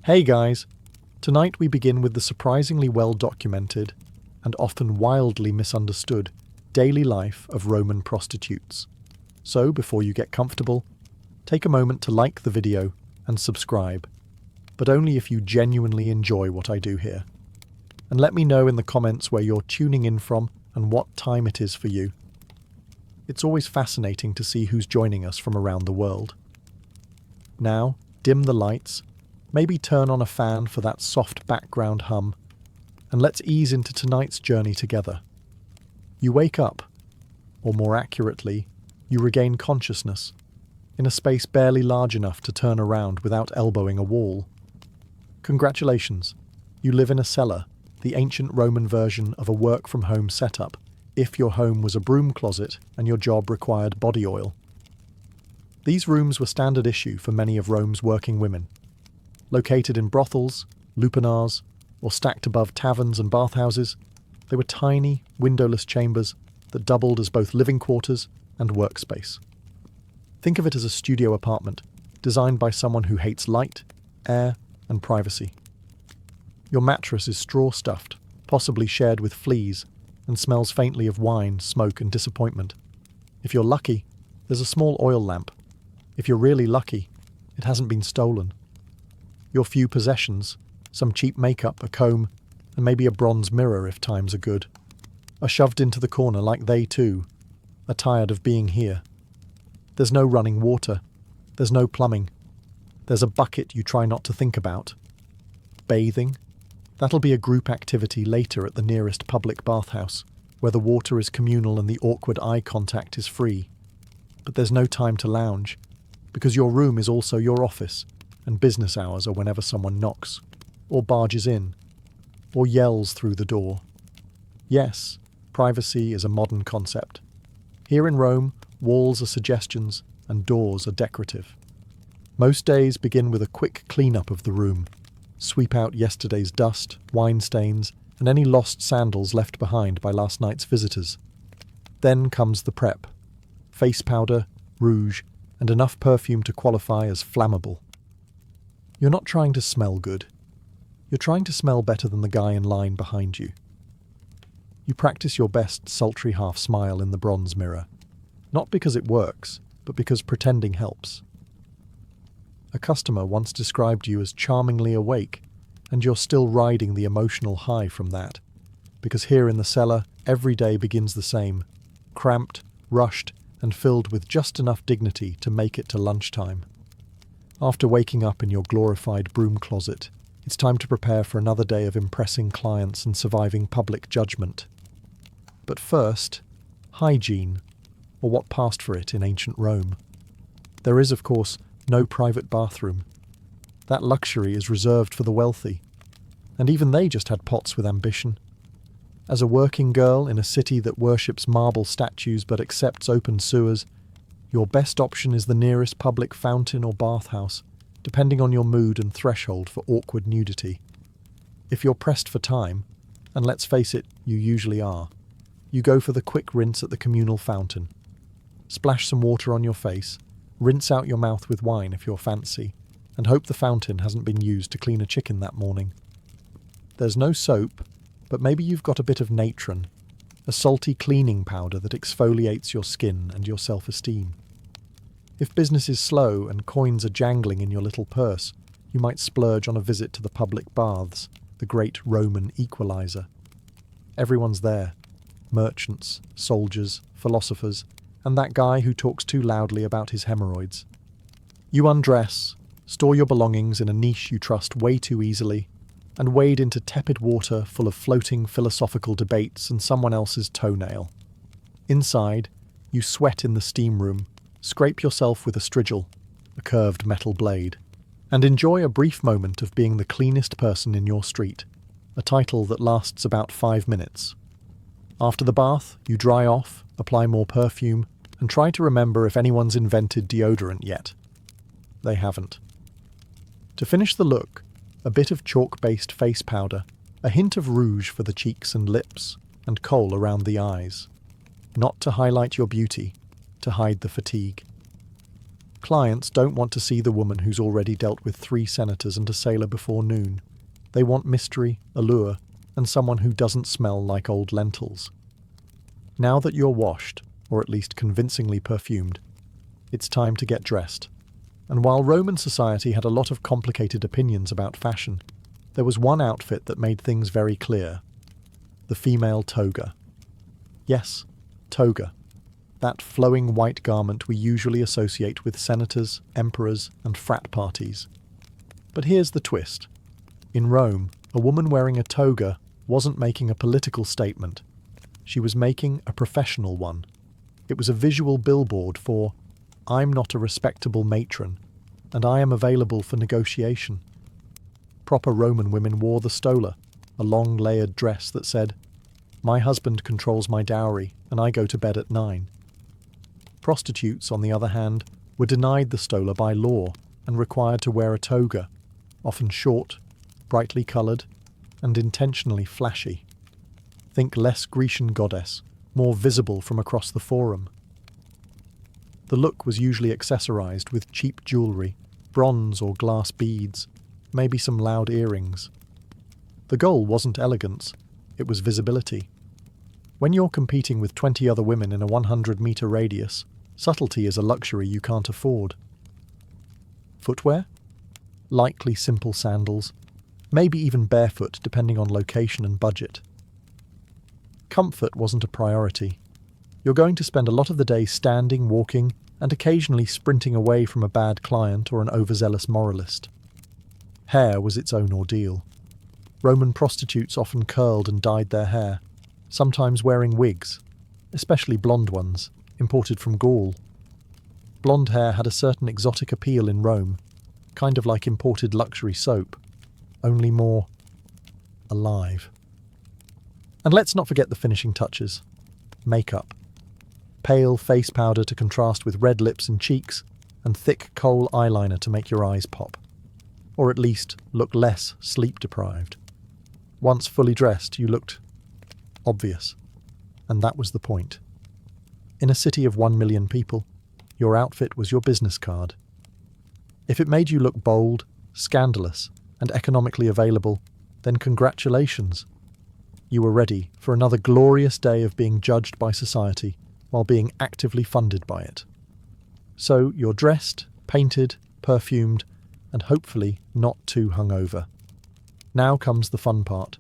Hey guys! Tonight we begin with the surprisingly well-documented and often wildly misunderstood daily life of Roman prostitutes. So, before you get comfortable, take a moment to like the video and subscribe, but only if you genuinely enjoy what I do here. And let me know in the comments where you're tuning in from and what time it is for you. It's always fascinating to see who's joining us from around the world. Now, dim the lights, maybe turn on a fan for that soft background hum, and let's ease into tonight's journey together. You wake up, or more accurately, you regain consciousness, in a space barely large enough to turn around without elbowing a wall. Congratulations, you live in a cellar, the ancient Roman version of a work-from-home setup, if your home was a broom closet and your job required body oil. These rooms were standard issue for many of Rome's working women. Located in brothels, lupanars, or stacked above taverns and bathhouses, they were tiny, windowless chambers that doubled as both living quarters and workspace. Think of it as a studio apartment, designed by someone who hates light, air, and privacy. Your mattress is straw-stuffed, possibly shared with fleas, and smells faintly of wine, smoke, and disappointment. If you're lucky, there's a small oil lamp. If you're really lucky, it hasn't been stolen. Your few possessions, some cheap makeup, a comb, and maybe a bronze mirror if times are good, are shoved into the corner like they too are tired of being here. There's no running water. There's no plumbing. There's a bucket you try not to think about. Bathing? That'll be a group activity later at the nearest public bathhouse, where the water is communal and the awkward eye contact is free. But there's no time to lounge, because your room is also your office, and business hours are whenever someone knocks, or barges in, or yells through the door. Yes, privacy is a modern concept. Here in Rome, walls are suggestions and doors are decorative. Most days begin with a quick clean-up of the room. Sweep out yesterday's dust, wine stains, and any lost sandals left behind by last night's visitors. Then comes the prep. Face powder, rouge, and enough perfume to qualify as flammable. You're not trying to smell good. You're trying to smell better than the guy in line behind you. You practice your best sultry half-smile in the bronze mirror, not because it works, but because pretending helps. A customer once described you as charmingly awake, and you're still riding the emotional high from that, because here in the cellar, every day begins the same, cramped, rushed, and filled with just enough dignity to make it to lunchtime. After waking up in your glorified broom closet, it's time to prepare for another day of impressing clients and surviving public judgment. But first, hygiene, or what passed for it in ancient Rome. There is, of course, no private bathroom. That luxury is reserved for the wealthy, and even they just had pots with ambition. As a working girl in a city that worships marble statues but accepts open sewers, your best option is the nearest public fountain or bathhouse, depending on your mood and threshold for awkward nudity. If you're pressed for time, and let's face it, you usually are, you go for the quick rinse at the communal fountain. Splash some water on your face, rinse out your mouth with wine if you're fancy, and hope the fountain hasn't been used to clean a chicken that morning. There's no soap, but maybe you've got a bit of natron, a salty cleaning powder that exfoliates your skin and your self-esteem. If business is slow and coins are jangling in your little purse, you might splurge on a visit to the public baths, the great Roman equalizer. Everyone's there. Merchants, soldiers, philosophers, and that guy who talks too loudly about his hemorrhoids. You undress, store your belongings in a niche you trust way too easily, and wade into tepid water full of floating philosophical debates and someone else's toenail. Inside, you sweat in the steam room, scrape yourself with a strigil, a curved metal blade, and enjoy a brief moment of being the cleanest person in your street, a title that lasts about 5 minutes. After the bath, you dry off, apply more perfume, and try to remember if anyone's invented deodorant yet. They haven't. To finish the look, a bit of chalk-based face powder, a hint of rouge for the cheeks and lips, and kohl around the eyes. Not to highlight your beauty, to hide the fatigue. Clients don't want to see the woman who's already dealt with 3 senators and a sailor before noon. They want mystery, allure, and someone who doesn't smell like old lentils. Now that you're washed, or at least convincingly perfumed, it's time to get dressed. And while Roman society had a lot of complicated opinions about fashion, there was one outfit that made things very clear: the female toga. Yes, toga. That flowing white garment we usually associate with senators, emperors, and frat parties. But here's the twist. In Rome, a woman wearing a toga wasn't making a political statement. She was making a professional one. It was a visual billboard for, "I'm not a respectable matron, and I am available for negotiation." Proper Roman women wore the stola, a long layered dress that said, "My husband controls my dowry, and I go to bed at 9. Prostitutes, on the other hand, were denied the stola by law and required to wear a toga, often short, brightly coloured, and intentionally flashy. Think less Grecian goddess, more visible from across the forum. The look was usually accessorised with cheap jewellery, bronze or glass beads, maybe some loud earrings. The goal wasn't elegance, it was visibility. When you're competing with 20 other women in a 100-metre radius, subtlety is a luxury you can't afford. Footwear? Likely simple sandals, maybe even barefoot depending on location and budget. Comfort wasn't a priority. You're going to spend a lot of the day standing, walking, and occasionally sprinting away from a bad client or an overzealous moralist. Hair was its own ordeal. Roman prostitutes often curled and dyed their hair, sometimes wearing wigs, especially blonde ones, imported from Gaul. Blonde hair had a certain exotic appeal in Rome, kind of like imported luxury soap, only more alive. And let's not forget the finishing touches. Makeup. Pale face powder to contrast with red lips and cheeks, and thick kohl eyeliner to make your eyes pop. Or at least look less sleep-deprived. Once fully dressed, you looked obvious. And that was the point. In a city of 1 million people, your outfit was your business card. If it made you look bold, scandalous, and economically available, then congratulations. You were ready for another glorious day of being judged by society while being actively funded by it. So you're dressed, painted, perfumed, and hopefully not too hungover. Now comes the fun part.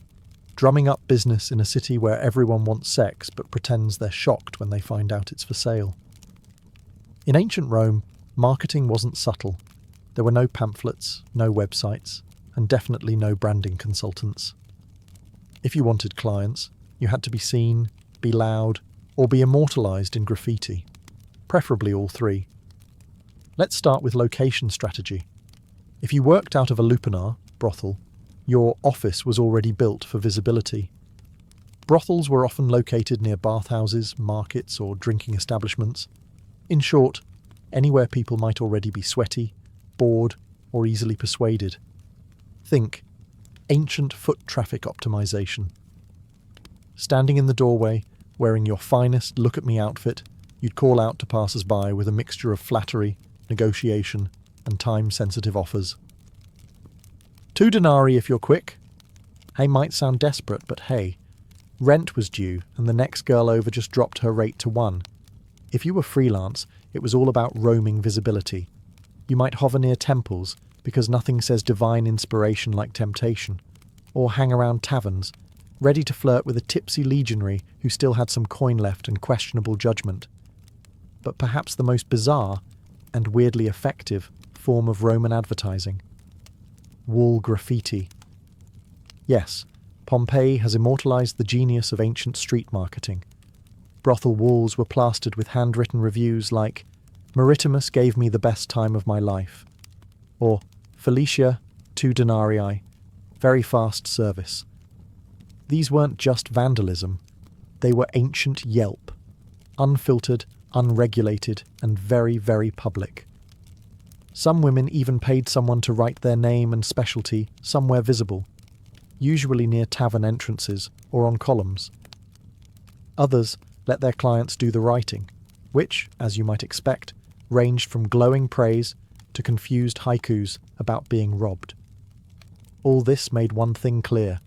Drumming up business in a city where everyone wants sex but pretends they're shocked when they find out it's for sale. In ancient Rome, marketing wasn't subtle. There were no pamphlets, no websites, and definitely no branding consultants. If you wanted clients, you had to be seen, be loud, or be immortalised in graffiti. Preferably all 3. Let's start with location strategy. If you worked out of a lupanar, brothel, your office was already built for visibility. Brothels were often located near bathhouses, markets, or drinking establishments. In short, anywhere people might already be sweaty, bored, or easily persuaded. Think ancient foot traffic optimization. Standing in the doorway, wearing your finest look-at-me outfit, you'd call out to passers-by with a mixture of flattery, negotiation, and time-sensitive offers. 2 denarii if you're quick. Hey, might sound desperate, but hey, rent was due and the next girl over just dropped her rate to 1. If you were freelance, it was all about roaming visibility. You might hover near temples, because nothing says divine inspiration like temptation, or hang around taverns, ready to flirt with a tipsy legionary who still had some coin left and questionable judgment. But perhaps the most bizarre, and weirdly effective, form of Roman advertising. Wall graffiti. Yes, Pompeii has immortalised the genius of ancient street marketing. Brothel walls were plastered with handwritten reviews like, "Maritimus gave me the best time of my life," or "Felicia, 2 denarii, very fast service." These weren't just vandalism, they were ancient Yelp, unfiltered, unregulated, and very, very public. Some women even paid someone to write their name and specialty somewhere visible, usually near tavern entrances or on columns. Others let their clients do the writing, which, as you might expect, ranged from glowing praise to confused haikus about being robbed. All this made one thing clear.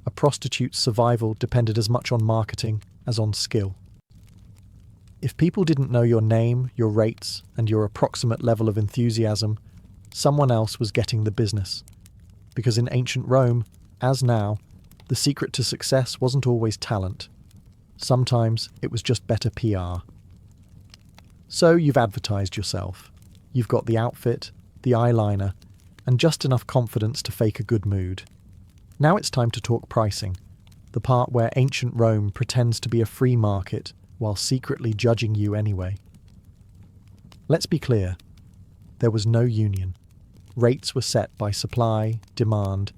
A prostitute's survival depended as much on marketing as on skill. If people didn't know your name, your rates, and your approximate level of enthusiasm, someone else was getting the business. Because in ancient Rome, as now, the secret to success wasn't always talent. Sometimes it was just better PR. So you've advertised yourself. You've got the outfit, the eyeliner, and just enough confidence to fake a good mood. Now it's time to talk pricing, the part where ancient Rome pretends to be a free market while secretly judging you anyway. Let's be clear, there was no union. Rates were set by supply, demand,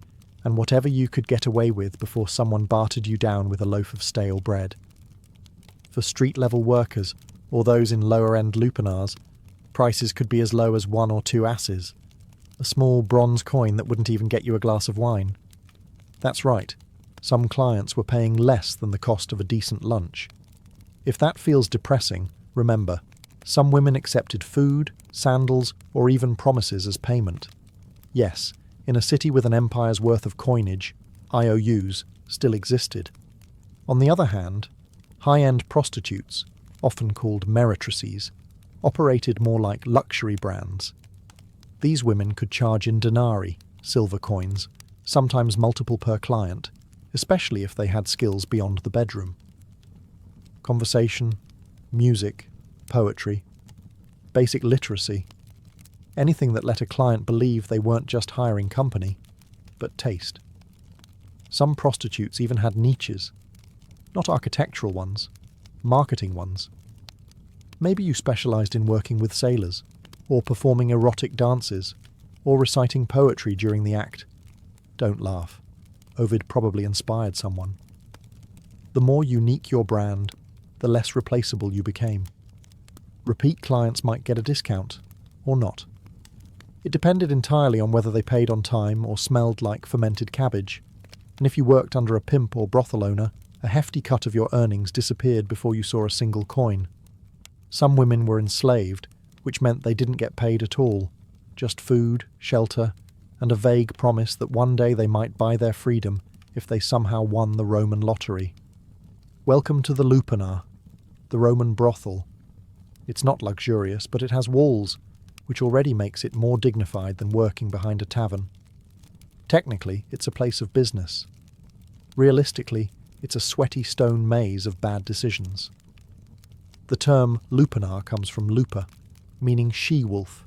and whatever you could get away with before someone bartered you down with a loaf of stale bread. For street-level workers, or those in lower-end lupanars, prices could be as low as 1 or 2 asses, a small bronze coin that wouldn't even get you a glass of wine. That's right, some clients were paying less than the cost of a decent lunch. If that feels depressing, remember, some women accepted food, sandals, or even promises as payment. Yes, in a city with an empire's worth of coinage, IOUs still existed. On the other hand, high-end prostitutes, often called meretrices, operated more like luxury brands. These women could charge in denarii, silver coins, sometimes multiple per client, especially if they had skills beyond the bedroom. Conversation, music, poetry, basic literacy, anything that let a client believe they weren't just hiring company, but taste. Some prostitutes even had niches, not architectural ones, marketing ones. Maybe you specialized in working with sailors, or performing erotic dances, or reciting poetry during the act. Don't laugh. Ovid probably inspired someone. The more unique your brand, the less replaceable you became. Repeat clients might get a discount, or not. It depended entirely on whether they paid on time or smelled like fermented cabbage, and if you worked under a pimp or brothel owner, a hefty cut of your earnings disappeared before you saw a single coin. Some women were enslaved, which meant they didn't get paid at all, just food, shelter, and a vague promise that one day they might buy their freedom if they somehow won the Roman lottery. Welcome to the lupanar, the Roman brothel. It's not luxurious, but it has walls, which already makes it more dignified than working behind a tavern. Technically, it's a place of business. Realistically, it's a sweaty stone maze of bad decisions. The term lupanar comes from lupa, meaning she-wolf,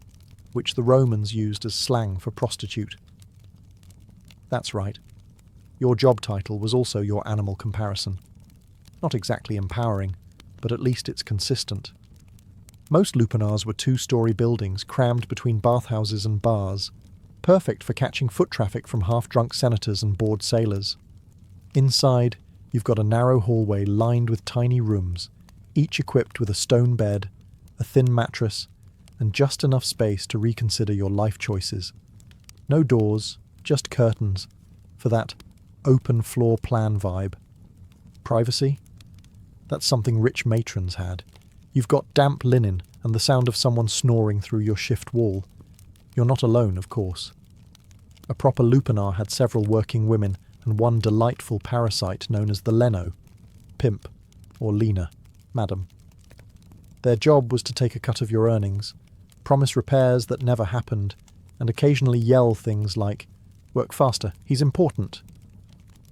which the Romans used as slang for prostitute. That's right. Your job title was also your animal comparison. Not exactly empowering, but at least it's consistent. Most lupanars were 2-story buildings crammed between bathhouses and bars, perfect for catching foot traffic from half-drunk senators and bored sailors. Inside, you've got a narrow hallway lined with tiny rooms, each equipped with a stone bed, a thin mattress, and just enough space to reconsider your life choices. No doors, just curtains, for that open floor plan vibe. Privacy? That's something rich matrons had. You've got damp linen and the sound of someone snoring through your shift wall. You're not alone, of course. A proper lupanar had several working women and one delightful parasite known as the Leno, pimp, or Lena, madam. Their job was to take a cut of your earnings, promise repairs that never happened, and occasionally yell things like, "Work faster, he's important."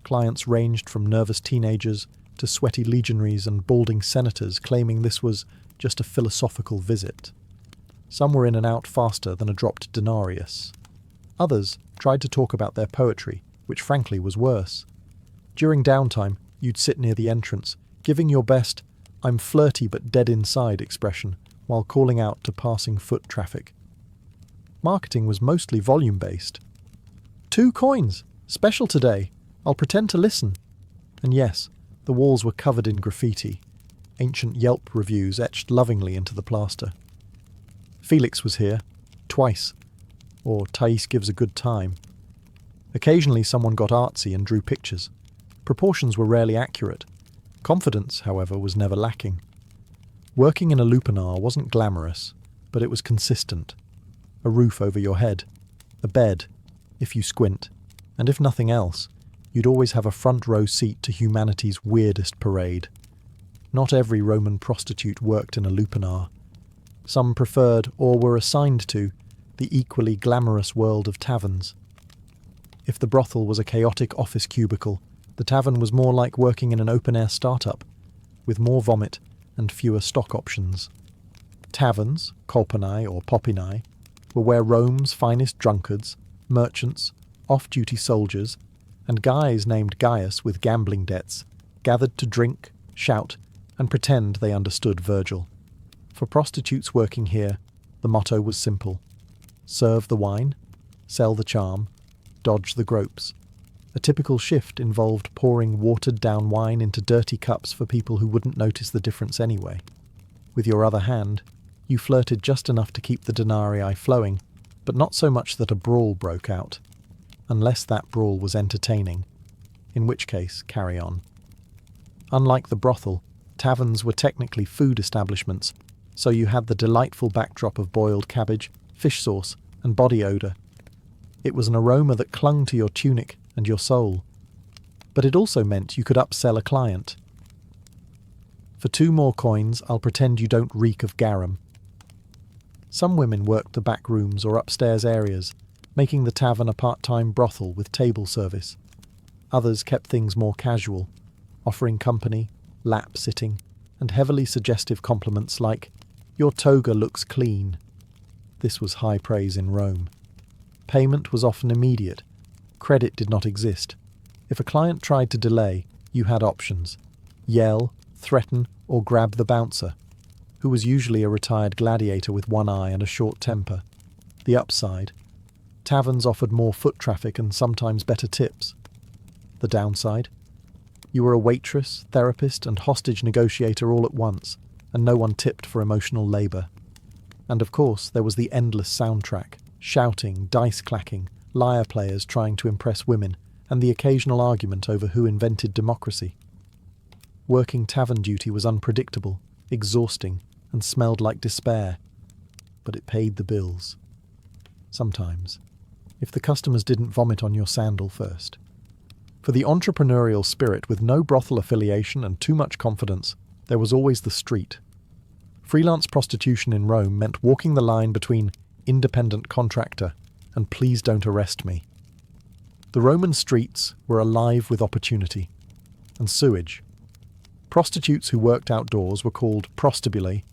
Clients ranged from nervous teenagers to sweaty legionaries and balding senators claiming this was just a philosophical visit. Some were in and out faster than a dropped denarius. Others tried to talk about their poetry, which frankly was worse. During downtime, you'd sit near the entrance, giving your best "I'm flirty but dead inside" expression while calling out to passing foot traffic. Marketing was mostly volume-based. 2 coins! Special today! I'll pretend to listen. And yes, the walls were covered in graffiti, ancient Yelp reviews etched lovingly into the plaster. Felix was here, twice, or Thais gives a good time. Occasionally someone got artsy and drew pictures. Proportions were rarely accurate. Confidence, however, was never lacking. Working in a lupanar wasn't glamorous, but it was consistent. A roof over your head, a bed, if you squint, and if nothing else, you'd always have a front row seat to humanity's weirdest parade. Not every Roman prostitute worked in a lupanar. Some preferred, or were assigned to, the equally glamorous world of taverns. If the brothel was a chaotic office cubicle, the tavern was more like working in an open-air startup, with more vomit and fewer stock options. Taverns, kolpanai or popinai, were where Rome's finest drunkards, merchants, off-duty soldiers, and guys named Gaius with gambling debts gathered to drink, shout, and pretend they understood Virgil. For prostitutes working here, the motto was simple: serve the wine, sell the charm, dodge the gropes. A typical shift involved pouring watered-down wine into dirty cups for people who wouldn't notice the difference anyway. With your other hand, you flirted just enough to keep the denarii flowing, but not so much that a brawl broke out. Unless that brawl was entertaining, in which case, carry on. Unlike the brothel, taverns were technically food establishments, so you had the delightful backdrop of boiled cabbage, fish sauce, and body odour. It was an aroma that clung to your tunic and your soul. But it also meant you could upsell a client. For 2 more coins, I'll pretend you don't reek of garum. Some women worked the back rooms or upstairs areas, making the tavern a part-time brothel with table service. Others kept things more casual, offering company, lap-sitting, and heavily suggestive compliments like, "Your toga looks clean." This was high praise in Rome. Payment was often immediate. Credit did not exist. If a client tried to delay, you had options: yell, threaten, or grab the bouncer, who was usually a retired gladiator with one eye and a short temper. The upside: taverns offered more foot traffic and sometimes better tips. The downside: you were a waitress, therapist, and hostage negotiator all at once, and no one tipped for emotional labour. And of course, there was the endless soundtrack: shouting, dice clacking, lyre players trying to impress women, and the occasional argument over who invented democracy. Working tavern duty was unpredictable, exhausting, and smelled like despair. But it paid the bills. Sometimes, if the customers didn't vomit on your sandal first. For the entrepreneurial spirit with no brothel affiliation and too much confidence, there was always the street. Freelance prostitution in Rome meant walking the line between independent contractor and please don't arrest me. The Roman streets were alive with opportunity and sewage. Prostitutes who worked outdoors were called prostibulae,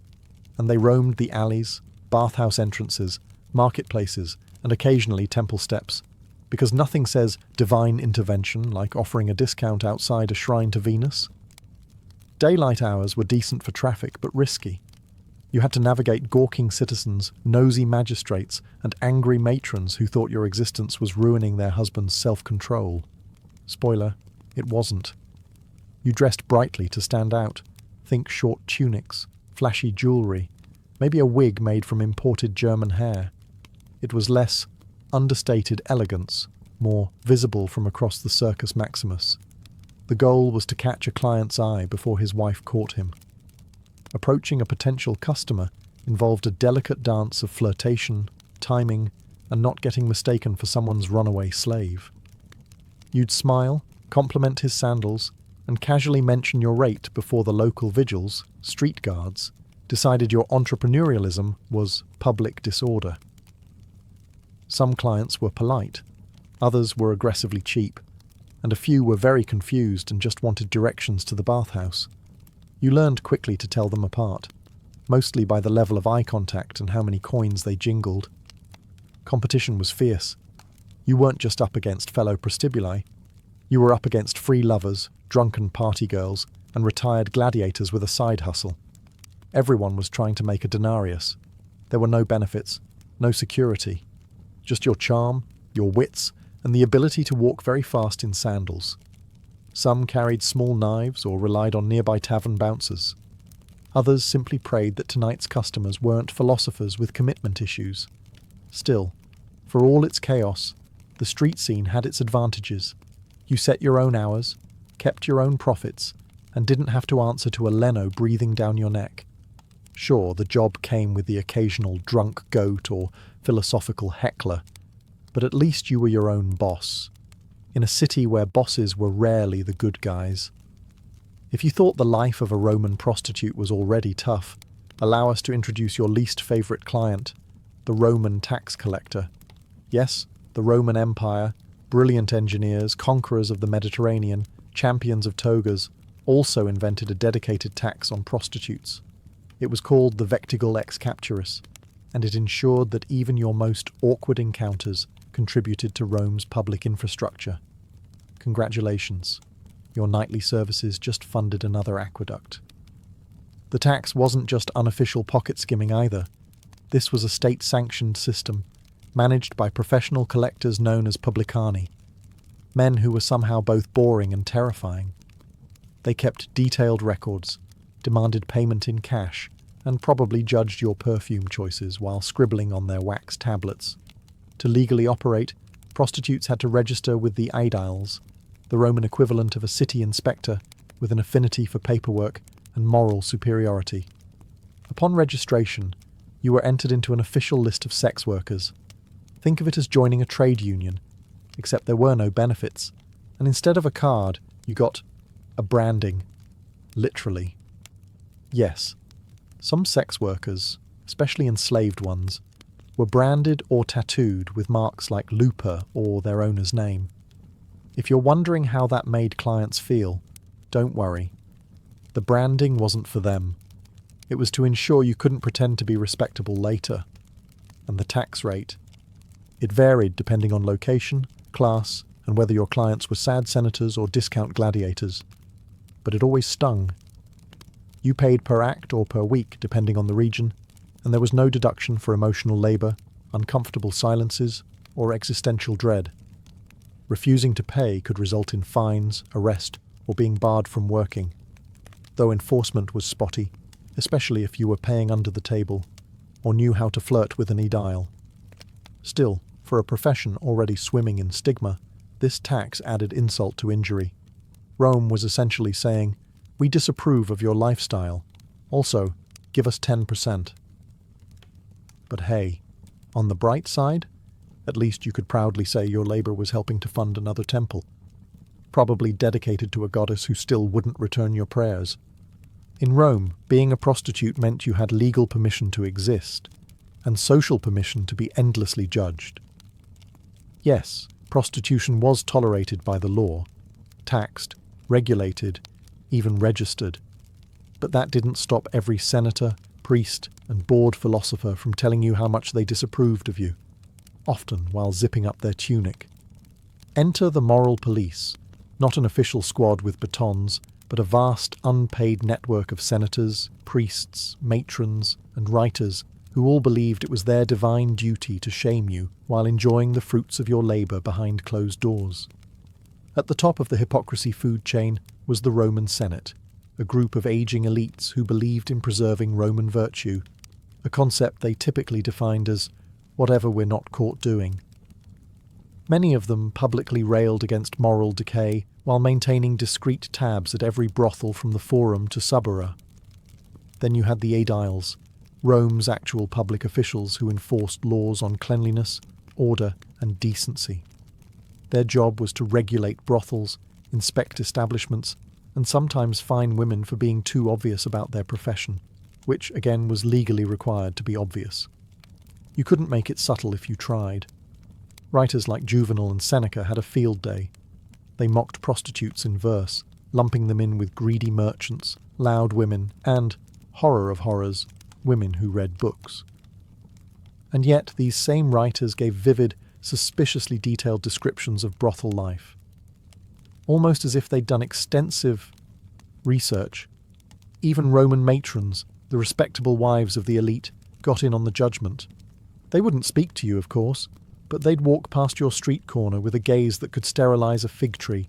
and they roamed the alleys, bathhouse entrances, marketplaces, and occasionally temple steps, because nothing says divine intervention like offering a discount outside a shrine to Venus. Daylight hours were decent for traffic, but risky. You had to navigate gawking citizens, nosy magistrates, and angry matrons who thought your existence was ruining their husband's self-control. Spoiler, it wasn't. You dressed brightly to stand out. Think short tunics, flashy jewellery, maybe a wig made from imported German hair. It was less understated elegance, more visible from across the Circus Maximus. The goal was to catch a client's eye before his wife caught him. Approaching a potential customer involved a delicate dance of flirtation, timing, and not getting mistaken for someone's runaway slave. You'd smile, compliment his sandals, and casually mention your rate before the local vigils, street guards, decided your entrepreneurialism was public disorder. Some clients were polite, others were aggressively cheap, and a few were very confused and just wanted directions to the bathhouse. You learned quickly to tell them apart, mostly by the level of eye contact and how many coins they jingled. Competition was fierce. You weren't just up against fellow prostibulae, you were up against free lovers, drunken party girls, and retired gladiators with a side hustle. Everyone was trying to make a denarius. There were no benefits, no security, just your charm, your wits, and the ability to walk very fast in sandals. Some carried small knives or relied on nearby tavern bouncers. Others simply prayed that tonight's customers weren't philosophers with commitment issues. Still, for all its chaos, the street scene had its advantages. You set your own hours, kept your own profits, and didn't have to answer to a Leno breathing down your neck. Sure, the job came with the occasional drunk goat or philosophical heckler, but at least you were your own boss, in a city where bosses were rarely the good guys. If you thought the life of a Roman prostitute was already tough, allow us to introduce your least favourite client, the Roman tax collector. Yes, the Roman Empire, brilliant engineers, conquerors of the Mediterranean, champions of togas, also invented a dedicated tax on prostitutes. It was called the vectigul ex capturis, and it ensured that even your most awkward encounters contributed to Rome's public infrastructure. Congratulations, your nightly services just funded another aqueduct. The tax wasn't just unofficial pocket skimming either. This was a state-sanctioned system, managed by professional collectors known as publicani, men who were somehow both boring and terrifying. They kept detailed records, demanded payment in cash, and probably judged your perfume choices while scribbling on their wax tablets. To legally operate, prostitutes had to register with the aediles, the Roman equivalent of a city inspector, with an affinity for paperwork and moral superiority. Upon registration, you were entered into an official list of sex workers. Think of it as joining a trade union, except there were no benefits, and instead of a card, you got a branding. Literally. Yes, some sex workers, especially enslaved ones, were branded or tattooed with marks like Lupa or their owner's name. If you're wondering how that made clients feel, don't worry. The branding wasn't for them. It was to ensure you couldn't pretend to be respectable later. And the tax rate. It varied depending on location, class, and whether your clients were sad senators or discount gladiators. But it always stung. You paid per act or per week, depending on the region, and there was no deduction for emotional labour, uncomfortable silences, or existential dread. Refusing to pay could result in fines, arrest, or being barred from working, though enforcement was spotty, especially if you were paying under the table, or knew how to flirt with an aedile. Still, for a profession already swimming in stigma, this tax added insult to injury. Rome was essentially saying, "We disapprove of your lifestyle. Also, give us 10%. But hey, on the bright side, at least you could proudly say your labour was helping to fund another temple, probably dedicated to a goddess who still wouldn't return your prayers. In Rome, being a prostitute meant you had legal permission to exist, and social permission to be endlessly judged. Yes, prostitution was tolerated by the law, taxed, regulated, even registered. But that didn't stop every senator, priest, and bored philosopher from telling you how much they disapproved of you, often while zipping up their tunic. Enter the moral police, not an official squad with batons, but a vast unpaid network of senators, priests, matrons, and writers who all believed it was their divine duty to shame you while enjoying the fruits of your labour behind closed doors. At the top of the hypocrisy food chain was the Roman Senate, a group of aging elites who believed in preserving Roman virtue, a concept they typically defined as whatever we're not caught doing. Many of them publicly railed against moral decay while maintaining discreet tabs at every brothel from the Forum to Subura. Then you had the aediles, Rome's actual public officials who enforced laws on cleanliness, order, and decency. Their job was to regulate brothels, inspect establishments, and sometimes fine women for being too obvious about their profession, which, again, was legally required to be obvious. You couldn't make it subtle if you tried. Writers like Juvenal and Seneca had a field day. They mocked prostitutes in verse, lumping them in with greedy merchants, loud women, and, horror of horrors, women who read books. And yet these same writers gave vivid, suspiciously detailed descriptions of brothel life. Almost as if they'd done extensive research. Even Roman matrons, the respectable wives of the elite, got in on the judgment. They wouldn't speak to you, of course, but they'd walk past your street corner with a gaze that could sterilize a fig tree.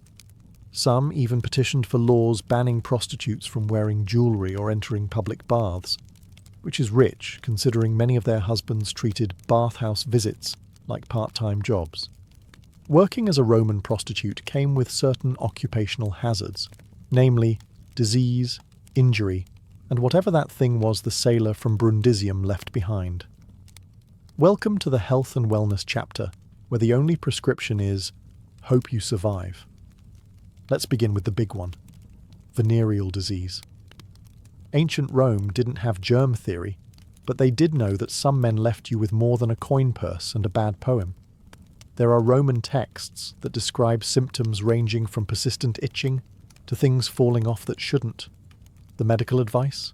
Some even petitioned for laws banning prostitutes from wearing jewellery or entering public baths, which is rich considering many of their husbands treated bathhouse visits like part-time jobs. Working as a Roman prostitute came with certain occupational hazards, namely disease, injury, and whatever that thing was the sailor from Brundisium left behind. Welcome to the health and wellness chapter, where the only prescription is, hope you survive. Let's begin with the big one, venereal disease. Ancient Rome didn't have germ theory, but they did know that some men left you with more than a coin purse and a bad poem. There are Roman texts that describe symptoms ranging from persistent itching to things falling off that shouldn't. The medical advice?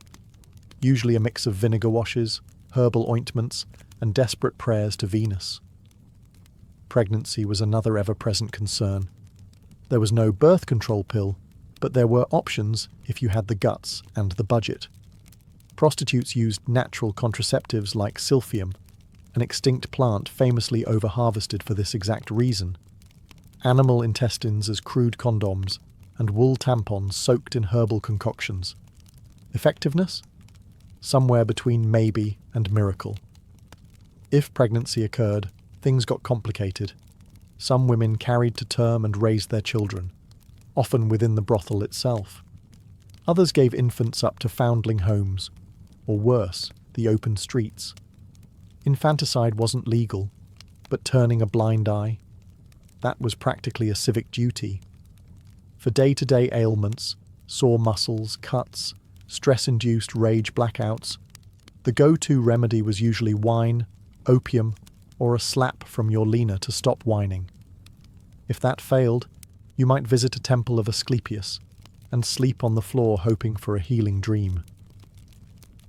Usually a mix of vinegar washes, herbal ointments, and desperate prayers to Venus. Pregnancy was another ever-present concern. There was no birth control pill, but there were options if you had the guts and the budget. Prostitutes used natural contraceptives like silphium, an extinct plant famously over-harvested for this exact reason, animal intestines as crude condoms, and wool tampons soaked in herbal concoctions. Effectiveness? Somewhere between maybe and miracle. If pregnancy occurred, things got complicated. Some women carried to term and raised their children, often within the brothel itself. Others gave infants up to foundling homes, or worse, the open streets. Infanticide wasn't legal, but turning a blind eye, that was practically a civic duty. For day-to-day ailments, sore muscles, cuts, stress-induced rage blackouts, the go-to remedy was usually wine, opium, or a slap from your leaner to stop whining. If that failed, you might visit a temple of Asclepius and sleep on the floor hoping for a healing dream.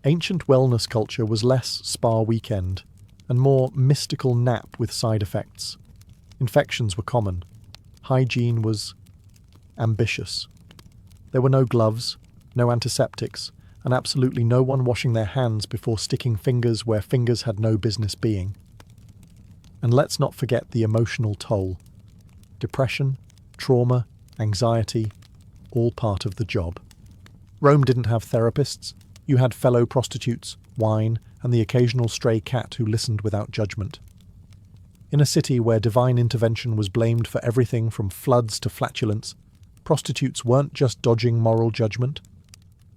Ancient wellness culture was less spa weekend and more mystical nap with side effects. Infections were common. Hygiene was ambitious. There were no gloves, no antiseptics, and absolutely no one washing their hands before sticking fingers where fingers had no business being. And let's not forget the emotional toll. Depression, trauma, anxiety, all part of the job. Rome didn't have therapists. You had fellow prostitutes, wine, and the occasional stray cat who listened without judgment. In a city where divine intervention was blamed for everything from floods to flatulence, prostitutes weren't just dodging moral judgment.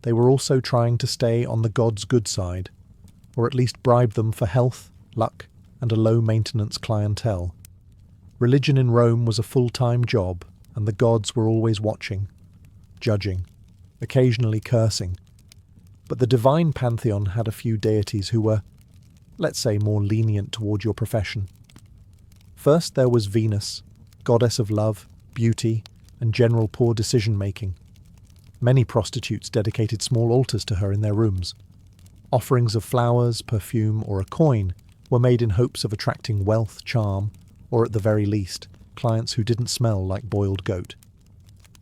They were also trying to stay on the gods' good side, or at least bribe them for health, luck, and a low-maintenance clientele. Religion in Rome was a full-time job, and the gods were always watching, judging, occasionally cursing. But the divine pantheon had a few deities who were, let's say, more lenient toward your profession. First there was Venus, goddess of love, beauty, and general poor decision-making. Many prostitutes dedicated small altars to her in their rooms. Offerings of flowers, perfume, or a coin were made in hopes of attracting wealth, charm, or at the very least, clients who didn't smell like boiled goat.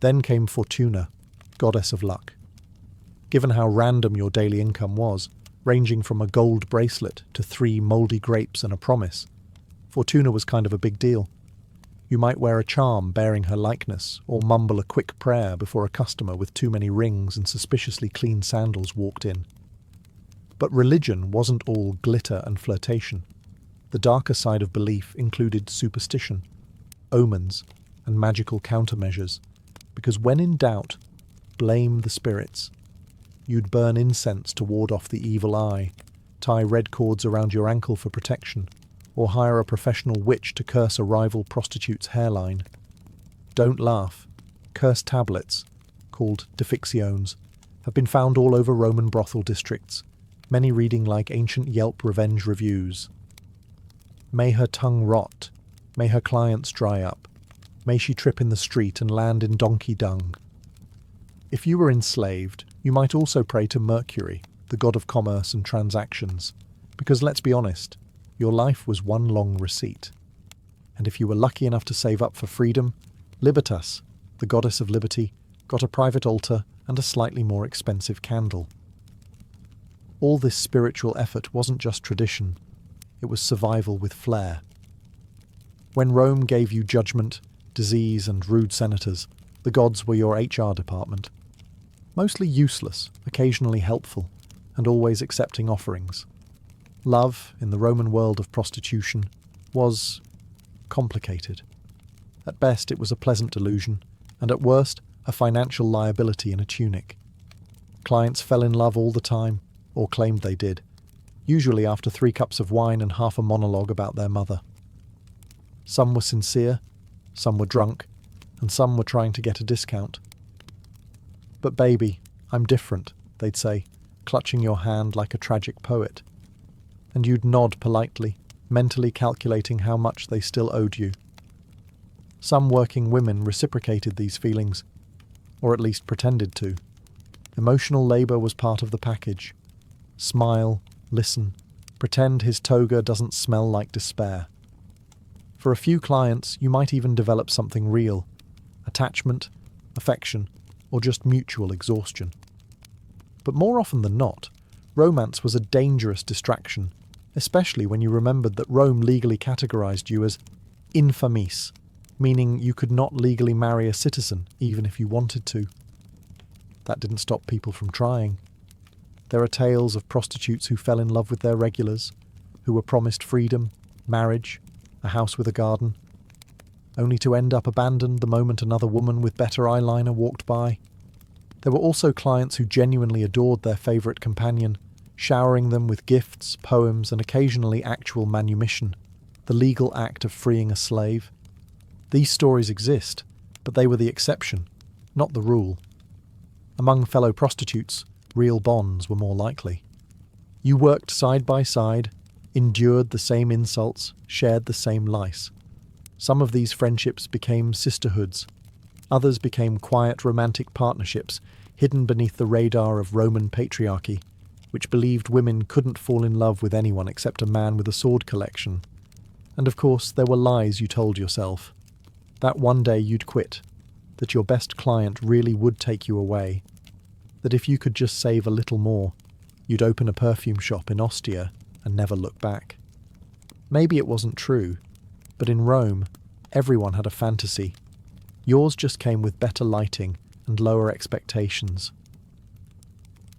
Then came Fortuna, goddess of luck. Given how random your daily income was, ranging from a gold bracelet to 3 mouldy grapes and a promise, Fortuna was kind of a big deal. You might wear a charm bearing her likeness, or mumble a quick prayer before a customer with too many rings and suspiciously clean sandals walked in. But religion wasn't all glitter and flirtation. The darker side of belief included superstition, omens, and magical countermeasures, because when in doubt, blame the spirits. You'd burn incense to ward off the evil eye, tie red cords around your ankle for protection, or hire a professional witch to curse a rival prostitute's hairline. Don't laugh. Cursed tablets, called defixiones, have been found all over Roman brothel districts, many reading like ancient Yelp revenge reviews. May her tongue rot. May her clients dry up. May she trip in the street and land in donkey dung. If you were enslaved, you might also pray to Mercury, the god of commerce and transactions, because let's be honest, your life was one long receipt. And if you were lucky enough to save up for freedom, Libertas, the goddess of liberty, got a private altar and a slightly more expensive candle. All this spiritual effort wasn't just tradition, it was survival with flair. When Rome gave you judgment, disease, and rude senators, the gods were your HR department. Mostly useless, occasionally helpful, and always accepting offerings. Love, in the Roman world of prostitution, was complicated. At best, it was a pleasant delusion, and at worst, a financial liability in a tunic. Clients fell in love all the time, or claimed they did, usually after 3 cups of wine and half a monologue about their mother. Some were sincere, some were drunk, and some were trying to get a discount. "But baby, I'm different," they'd say, clutching your hand like a tragic poet. And you'd nod politely, mentally calculating how much they still owed you. Some working women reciprocated these feelings, or at least pretended to. Emotional labour was part of the package. Smile, listen, pretend his toga doesn't smell like despair. For a few clients, you might even develop something real: attachment, affection, or just mutual exhaustion. But more often than not, romance was a dangerous distraction, especially when you remembered that Rome legally categorized you as infamis, meaning you could not legally marry a citizen even if you wanted to. That didn't stop people from trying. There are tales of prostitutes who fell in love with their regulars, who were promised freedom, marriage, a house with a garden, only to end up abandoned the moment another woman with better eyeliner walked by. There were also clients who genuinely adored their favourite companion, showering them with gifts, poems, and occasionally actual manumission, the legal act of freeing a slave. These stories exist, but they were the exception, not the rule. Among fellow prostitutes, real bonds were more likely. You worked side by side, endured the same insults, shared the same lice. Some of these friendships became sisterhoods. Others became quiet romantic partnerships hidden beneath the radar of Roman patriarchy, which believed women couldn't fall in love with anyone except a man with a sword collection. And of course, there were lies you told yourself. That one day you'd quit, that your best client really would take you away, that if you could just save a little more, you'd open a perfume shop in Ostia and never look back. Maybe it wasn't true, but in Rome, everyone had a fantasy. Yours just came with better lighting and lower expectations.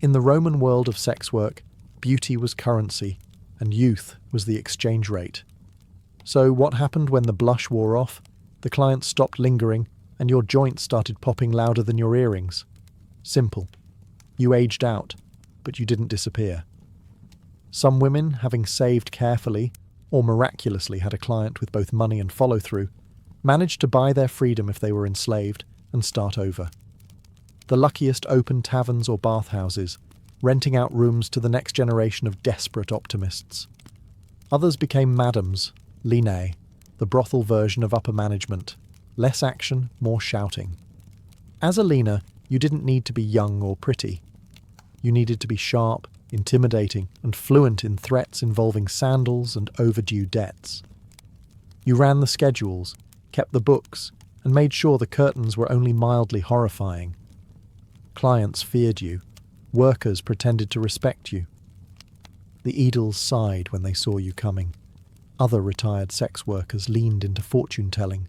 In the Roman world of sex work, beauty was currency, and youth was the exchange rate. So what happened when the blush wore off, the client stopped lingering, and your joints started popping louder than your earrings? Simple. You aged out, but you didn't disappear. Some women, having saved carefully, or miraculously had a client with both money and follow-through, managed to buy their freedom if they were enslaved and start over. The luckiest opened taverns or bathhouses, renting out rooms to the next generation of desperate optimists. Others became madams, linae, the brothel version of upper management. Less action, more shouting. As a lina, you didn't need to be young or pretty. You needed to be sharp, intimidating, and fluent in threats involving sandals and overdue debts. You ran the schedules, kept the books, and made sure the curtains were only mildly horrifying. Clients feared you. Workers pretended to respect you. The Edels sighed when they saw you coming. Other retired sex workers leaned into fortune-telling.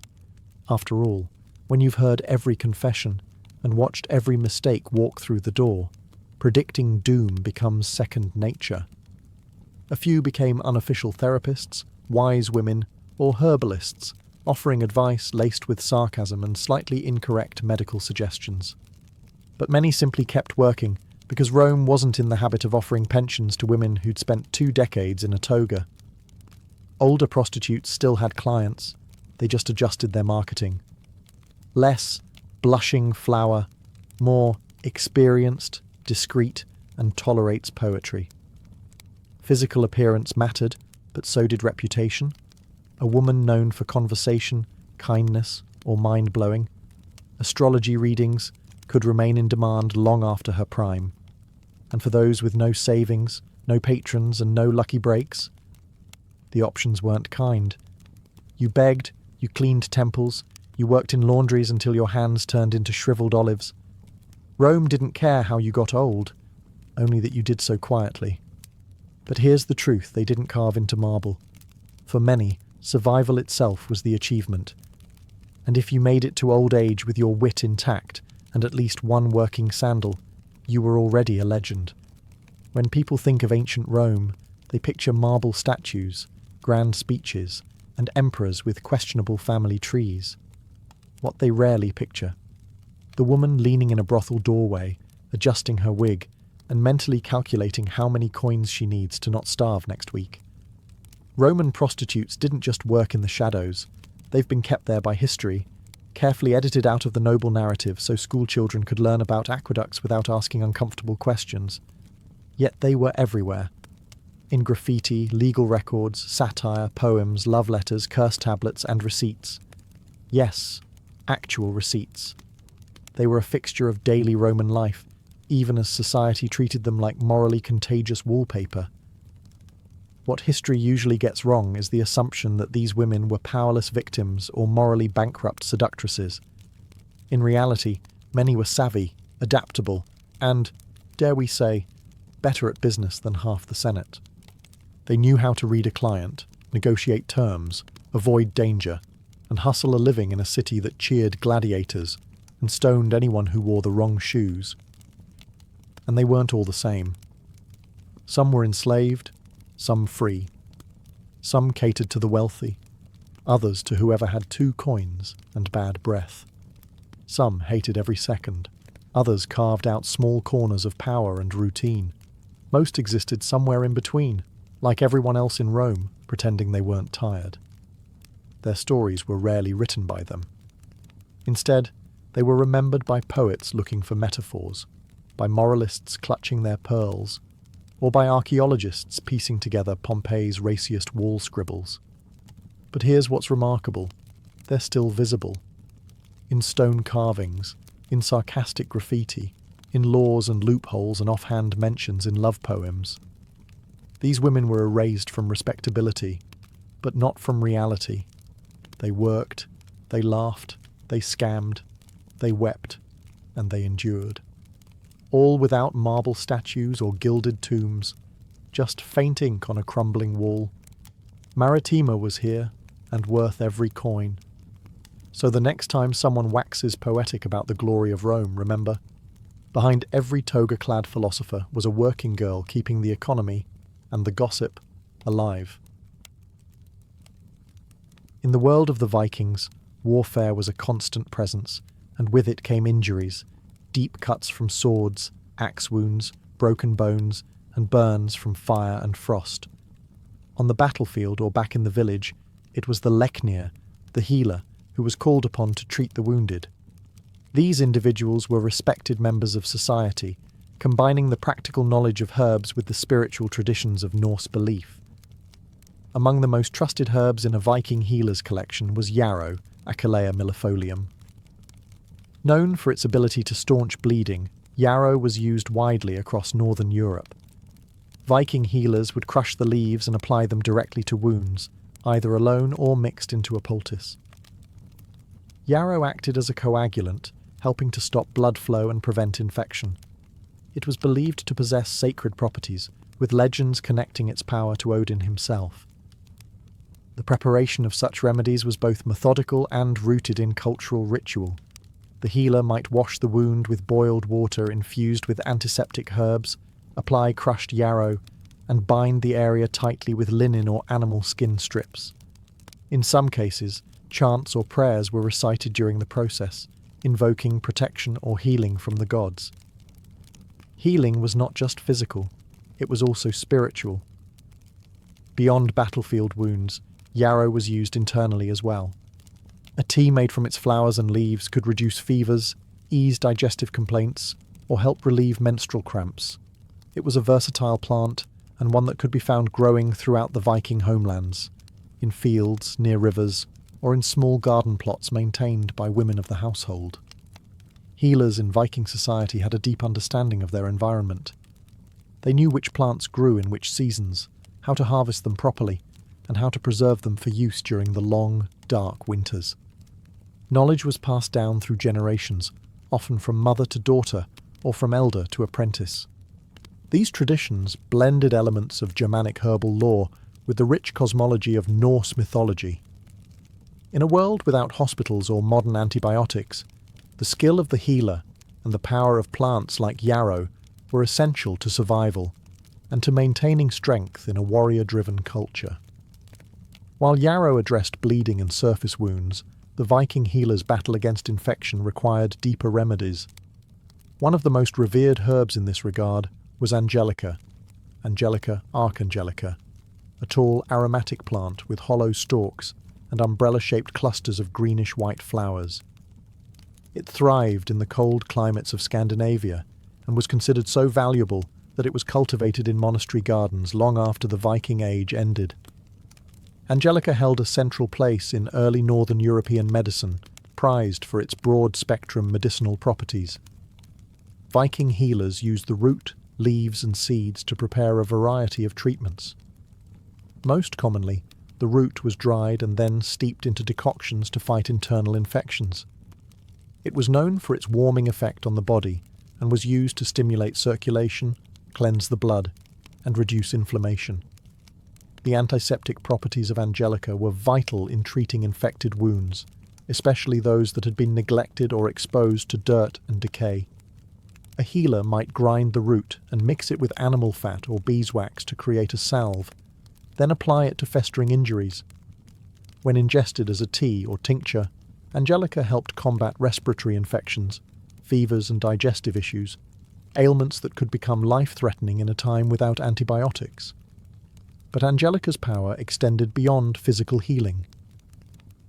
After all, when you've heard every confession and watched every mistake walk through the door, predicting doom becomes second nature. A few became unofficial therapists, wise women, or herbalists, offering advice laced with sarcasm and slightly incorrect medical suggestions. But many simply kept working, because Rome wasn't in the habit of offering pensions to women who'd spent 2 decades in a toga. Older prostitutes still had clients, they just adjusted their marketing. Less blushing flower, more experienced, discreet, and tolerates poetry. Physical appearance mattered, but so did reputation. A woman known for conversation, kindness, or mind-blowing. Astrology readings could remain in demand long after her prime. And for those with no savings, no patrons, and no lucky breaks, the options weren't kind. You begged, you cleaned temples, you worked in laundries until your hands turned into shriveled olives. Rome didn't care how you got old, only that you did so quietly. But here's the truth they didn't carve into marble. For many, survival itself was the achievement. And if you made it to old age with your wit intact and at least one working sandal, you were already a legend. When people think of ancient Rome, they picture marble statues, grand speeches, and emperors with questionable family trees. What they rarely picture: the woman leaning in a brothel doorway adjusting her wig, and mentally calculating how many coins she needs to not starve next week. Roman prostitutes didn't just work in the shadows. They've been kept there by history, carefully edited out of the noble narrative so schoolchildren could learn about aqueducts without asking uncomfortable questions. Yet they were everywhere. In graffiti, legal records, satire, poems, love letters, curse tablets, and receipts. Yes, actual receipts. They were a fixture of daily Roman life, even as society treated them like morally contagious wallpaper. What history usually gets wrong is the assumption that these women were powerless victims or morally bankrupt seductresses. In reality, many were savvy, adaptable, and, dare we say, better at business than half the Senate. They knew how to read a client, negotiate terms, avoid danger, and hustle a living in a city that cheered gladiators and stoned anyone who wore the wrong shoes. And they weren't all the same. Some were enslaved, some free. Some catered to the wealthy, others to whoever had 2 coins and bad breath. Some hated every second, others carved out small corners of power and routine. Most existed somewhere in between, like everyone else in Rome, pretending they weren't tired. Their stories were rarely written by them. Instead, they were remembered by poets looking for metaphors, by moralists clutching their pearls, or by archaeologists piecing together Pompeii's raciest wall scribbles. But here's what's remarkable. They're still visible. In stone carvings, in sarcastic graffiti, in laws and loopholes and offhand mentions in love poems. These women were erased from respectability, but not from reality. They worked, they laughed, they scammed, they wept, and they endured. All without marble statues or gilded tombs, just faint ink on a crumbling wall. Maritima was here, and worth every coin. So the next time someone waxes poetic about the glory of Rome, remember, behind every toga-clad philosopher was a working girl keeping the economy and the gossip alive. In the world of the Vikings, warfare was a constant presence, and with it came injuries, deep cuts from swords, axe wounds, broken bones, and burns from fire and frost. On the battlefield or back in the village, it was the leknir, the healer, who was called upon to treat the wounded. These individuals were respected members of society, combining the practical knowledge of herbs with the spiritual traditions of Norse belief. Among the most trusted herbs in a Viking healer's collection was yarrow, Achillea millefolium. Known for its ability to staunch bleeding, yarrow was used widely across northern Europe. Viking healers would crush the leaves and apply them directly to wounds, either alone or mixed into a poultice. Yarrow acted as a coagulant, helping to stop blood flow and prevent infection. It was believed to possess sacred properties, with legends connecting its power to Odin himself. The preparation of such remedies was both methodical and rooted in cultural ritual. The healer might wash the wound with boiled water infused with antiseptic herbs, apply crushed yarrow, and bind the area tightly with linen or animal skin strips. In some cases, chants or prayers were recited during the process, invoking protection or healing from the gods. Healing was not just physical, it was also spiritual. Beyond battlefield wounds, yarrow was used internally as well. A tea made from its flowers and leaves could reduce fevers, ease digestive complaints, or help relieve menstrual cramps. It was a versatile plant, and one that could be found growing throughout the Viking homelands, in fields, near rivers, or in small garden plots maintained by women of the household. Healers in Viking society had a deep understanding of their environment. They knew which plants grew in which seasons, how to harvest them properly, and how to preserve them for use during the long, dark winters. Knowledge was passed down through generations, often from mother to daughter, or from elder to apprentice. These traditions blended elements of Germanic herbal lore with the rich cosmology of Norse mythology. In a world without hospitals or modern antibiotics, the skill of the healer and the power of plants like yarrow were essential to survival and to maintaining strength in a warrior-driven culture. While yarrow addressed bleeding and surface wounds, the Viking healers' battle against infection required deeper remedies. One of the most revered herbs in this regard was Angelica, Angelica archangelica, a tall aromatic plant with hollow stalks and umbrella-shaped clusters of greenish-white flowers. It thrived in the cold climates of Scandinavia and was considered so valuable that it was cultivated in monastery gardens long after the Viking Age ended. Angelica held a central place in early northern European medicine, prized for its broad-spectrum medicinal properties. Viking healers used the root, leaves and seeds to prepare a variety of treatments. Most commonly, the root was dried and then steeped into decoctions to fight internal infections. It was known for its warming effect on the body and was used to stimulate circulation, cleanse the blood, and reduce inflammation. The antiseptic properties of Angelica were vital in treating infected wounds, especially those that had been neglected or exposed to dirt and decay. A healer might grind the root and mix it with animal fat or beeswax to create a salve, then apply it to festering injuries. When ingested as a tea or tincture, Angelica helped combat respiratory infections, fevers and digestive issues, ailments that could become life-threatening in a time without antibiotics. But Angelica's power extended beyond physical healing.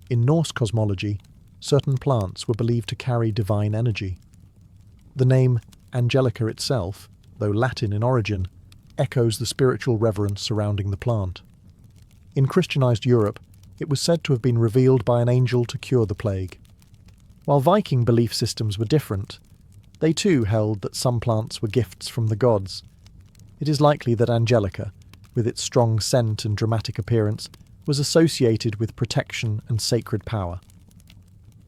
In Norse cosmology, certain plants were believed to carry divine energy. The name Angelica itself, though Latin in origin, echoes the spiritual reverence surrounding the plant. In Christianized Europe, it was said to have been revealed by an angel to cure the plague. While Viking belief systems were different, they too held that some plants were gifts from the gods. It is likely that Angelica, with its strong scent and dramatic appearance, was associated with protection and sacred power.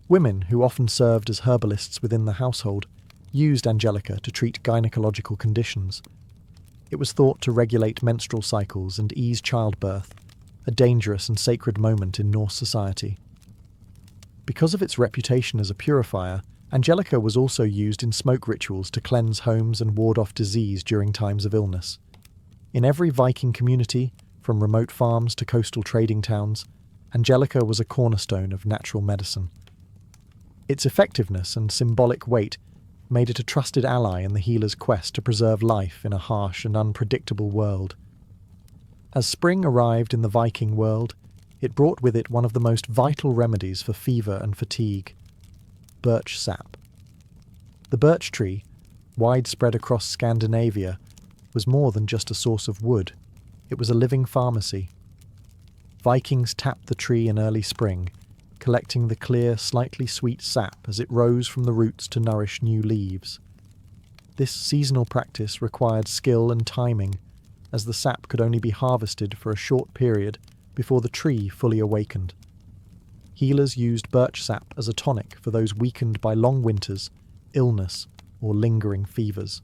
Women, who often served as herbalists within the household, used Angelica to treat gynecological conditions. It was thought to regulate menstrual cycles and ease childbirth, a dangerous and sacred moment in Norse society. Because of its reputation as a purifier, Angelica was also used in smoke rituals to cleanse homes and ward off disease during times of illness. In every Viking community, from remote farms to coastal trading towns, Angelica was a cornerstone of natural medicine. Its effectiveness and symbolic weight made it a trusted ally in the healer's quest to preserve life in a harsh and unpredictable world. As spring arrived in the Viking world, it brought with it one of the most vital remedies for fever and fatigue: birch sap. The birch tree, widespread across Scandinavia, was more than just a source of wood. It was a living pharmacy. Vikings tapped the tree in early spring, collecting the clear, slightly sweet sap as it rose from the roots to nourish new leaves. This seasonal practice required skill and timing, as the sap could only be harvested for a short period before the tree fully awakened. Healers used birch sap as a tonic for those weakened by long winters, illness, or lingering fevers.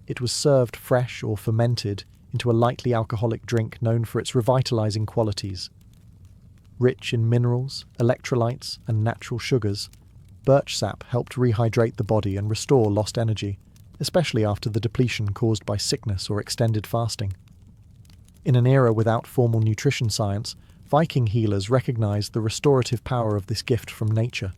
It was served fresh or fermented into a lightly alcoholic drink known for its revitalizing qualities. Rich in minerals, electrolytes, and natural sugars, birch sap helped rehydrate the body and restore lost energy, especially after the depletion caused by sickness or extended fasting. In an era without formal nutrition science, Viking healers recognized the restorative power of this gift from nature.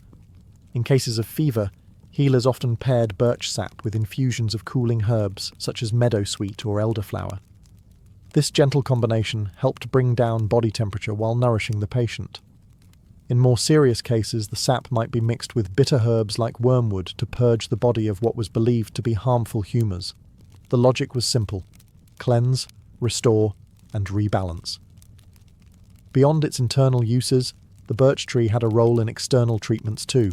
In cases of fever, healers often paired birch sap with infusions of cooling herbs such as meadowsweet or elderflower. This gentle combination helped bring down body temperature while nourishing the patient. In more serious cases, the sap might be mixed with bitter herbs like wormwood to purge the body of what was believed to be harmful humours. The logic was simple: cleanse, restore, and rebalance. Beyond its internal uses, the birch tree had a role in external treatments too.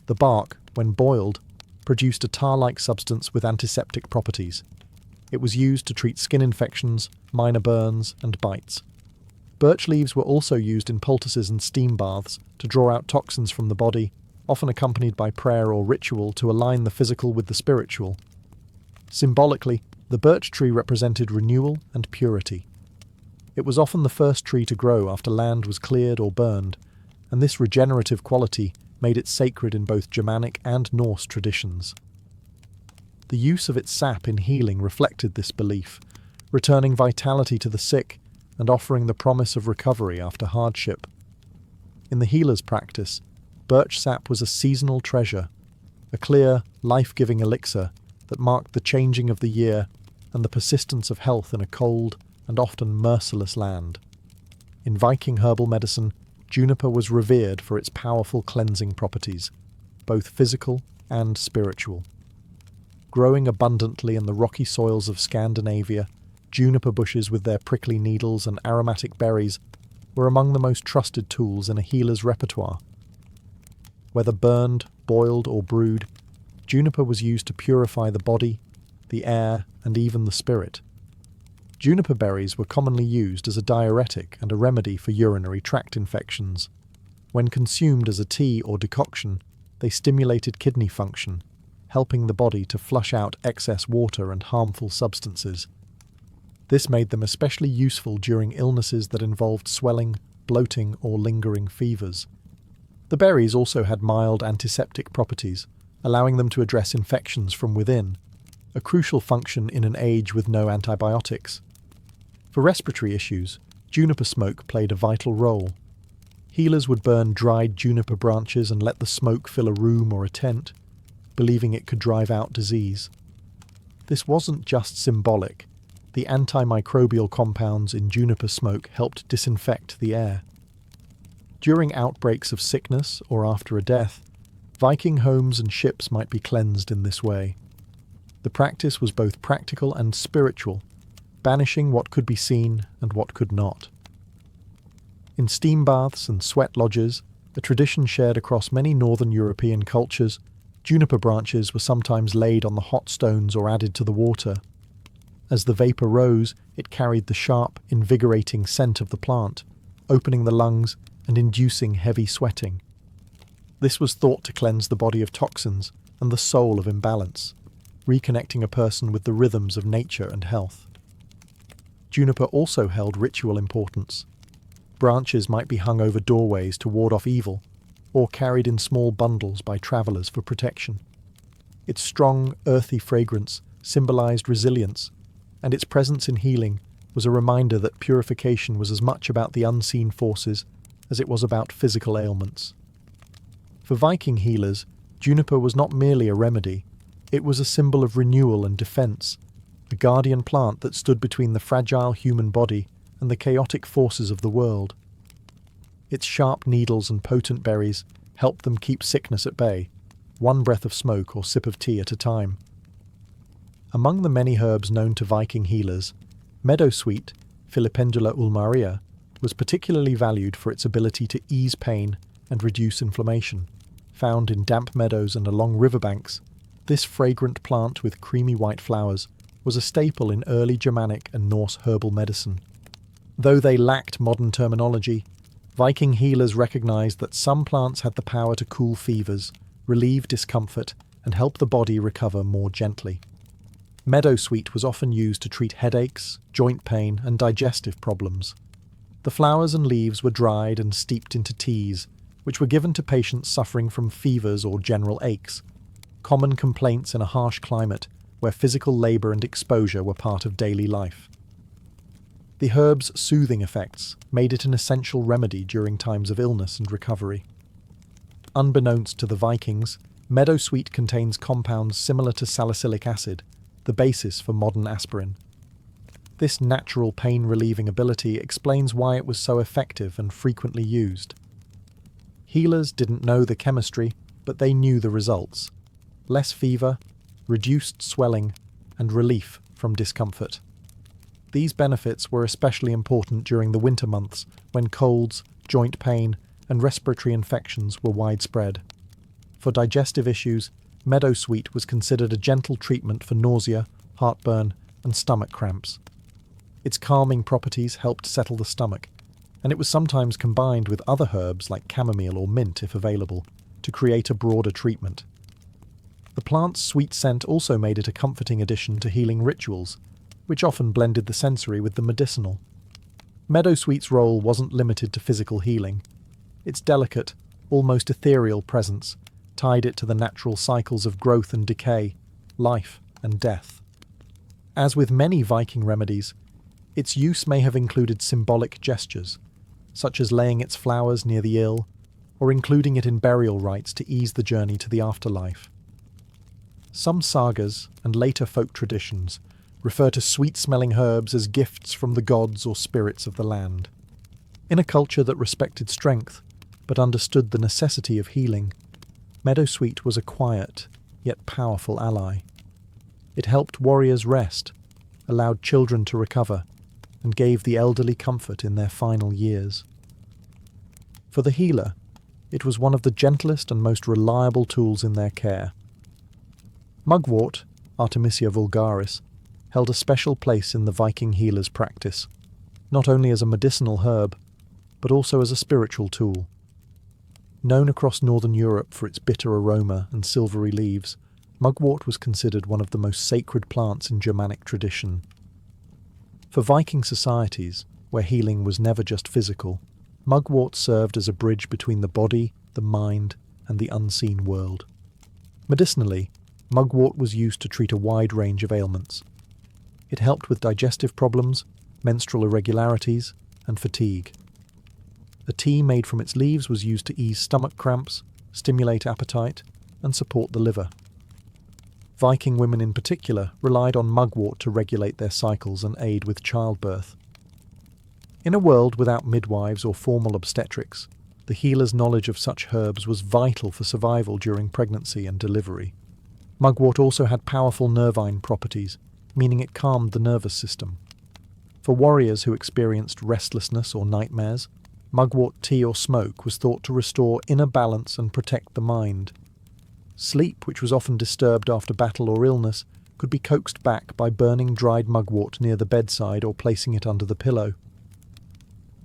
The bark, when boiled, produced a tar-like substance with antiseptic properties. It was used to treat skin infections, minor burns, and bites. Birch leaves were also used in poultices and steam baths to draw out toxins from the body, often accompanied by prayer or ritual to align the physical with the spiritual. Symbolically, the birch tree represented renewal and purity. It was often the first tree to grow after land was cleared or burned, and this regenerative quality made it sacred in both Germanic and Norse traditions. The use of its sap in healing reflected this belief, returning vitality to the sick and offering the promise of recovery after hardship. In the healer's practice, birch sap was a seasonal treasure. a clear, life-giving elixir that marked the changing of the year and the persistence of health in a cold and often merciless land. In Viking herbal medicine, juniper was revered for its powerful cleansing properties, both physical and spiritual. Growing abundantly in the rocky soils of Scandinavia, juniper bushes with their prickly needles and aromatic berries were among the most trusted tools in a healer's repertoire. Whether burned, boiled, or brewed, juniper was used to purify the body, the air, and even the spirit. Juniper berries were commonly used as a diuretic and a remedy for urinary tract infections. When consumed as a tea or decoction, they stimulated kidney function, helping the body to flush out excess water and harmful substances. This made them especially useful during illnesses that involved swelling, bloating, or lingering fevers. The berries also had mild antiseptic properties, allowing them to address infections from within, a crucial function in an age with no antibiotics. For respiratory issues, juniper smoke played a vital role. Healers would burn dried juniper branches and let the smoke fill a room or a tent, believing it could drive out disease. This wasn't just symbolic. The antimicrobial compounds in juniper smoke helped disinfect the air. During outbreaks of sickness or after a death, Viking homes and ships might be cleansed in this way. The practice was both practical and spiritual, banishing what could be seen and what could not. In steam baths and sweat lodges, a tradition shared across many northern European cultures, juniper branches were sometimes laid on the hot stones or added to the water. As the vapour rose, it carried the sharp, invigorating scent of the plant, opening the lungs and inducing heavy sweating. This was thought to cleanse the body of toxins and the soul of imbalance, reconnecting a person with the rhythms of nature and health. Juniper also held ritual importance. Branches might be hung over doorways to ward off evil, or carried in small bundles by travellers for protection. Its strong, earthy fragrance symbolised resilience, and its presence in healing was a reminder that purification was as much about the unseen forces as it was about physical ailments. For Viking healers, juniper was not merely a remedy, it was a symbol of renewal and defence, a guardian plant that stood between the fragile human body and the chaotic forces of the world. Its sharp needles and potent berries helped them keep sickness at bay, one breath of smoke or sip of tea at a time. Among the many herbs known to Viking healers, meadowsweet, Filipendula ulmaria, was particularly valued for its ability to ease pain and reduce inflammation. Found in damp meadows and along riverbanks, this fragrant plant with creamy white flowers was a staple in early Germanic and Norse herbal medicine. Though they lacked modern terminology, Viking healers recognized that some plants had the power to cool fevers, relieve discomfort, and help the body recover more gently. Meadowsweet was often used to treat headaches, joint pain, and digestive problems. The flowers and leaves were dried and steeped into teas, which were given to patients suffering from fevers or general aches, common complaints in a harsh climate where physical labour and exposure were part of daily life. The herb's soothing effects made it an essential remedy during times of illness and recovery. Unbeknownst to the Vikings, meadowsweet contains compounds similar to salicylic acid, the basis for modern aspirin. This natural pain-relieving ability explains why it was so effective and frequently used. Healers didn't know the chemistry, but they knew the results: less fever, reduced swelling, and relief from discomfort. These benefits were especially important during the winter months when colds, joint pain, and respiratory infections were widespread. For digestive issues, meadowsweet was considered a gentle treatment for nausea, heartburn, and stomach cramps. Its calming properties helped settle the stomach, and it was sometimes combined with other herbs like chamomile or mint if available, to create a broader treatment. The plant's sweet scent also made it a comforting addition to healing rituals, which often blended the sensory with the medicinal. Meadowsweet's role wasn't limited to physical healing. Its delicate, almost ethereal presence tied it to the natural cycles of growth and decay, life and death. As with many Viking remedies, its use may have included symbolic gestures, such as laying its flowers near the ill, or including it in burial rites to ease the journey to the afterlife. Some sagas and later folk traditions refer to sweet-smelling herbs as gifts from the gods or spirits of the land. In a culture that respected strength, but understood the necessity of healing, meadowsweet was a quiet, yet powerful ally. It helped warriors rest, allowed children to recover, and gave the elderly comfort in their final years. For the healer, it was one of the gentlest and most reliable tools in their care. Mugwort, Artemisia vulgaris, held a special place in the Viking healer's practice, not only as a medicinal herb, but also as a spiritual tool. Known across northern Europe for its bitter aroma and silvery leaves, mugwort was considered one of the most sacred plants in Germanic tradition. For Viking societies, where healing was never just physical, mugwort served as a bridge between the body, the mind, and the unseen world. Medicinally, mugwort was used to treat a wide range of ailments. It helped with digestive problems, menstrual irregularities, and fatigue. A tea made from its leaves was used to ease stomach cramps, stimulate appetite, and support the liver. Viking women in particular relied on mugwort to regulate their cycles and aid with childbirth. In a world without midwives or formal obstetrics, the healer's knowledge of such herbs was vital for survival during pregnancy and delivery. Mugwort also had powerful nervine properties, meaning it calmed the nervous system. For warriors who experienced restlessness or nightmares, mugwort tea or smoke was thought to restore inner balance and protect the mind. Sleep, which was often disturbed after battle or illness, could be coaxed back by burning dried mugwort near the bedside or placing it under the pillow.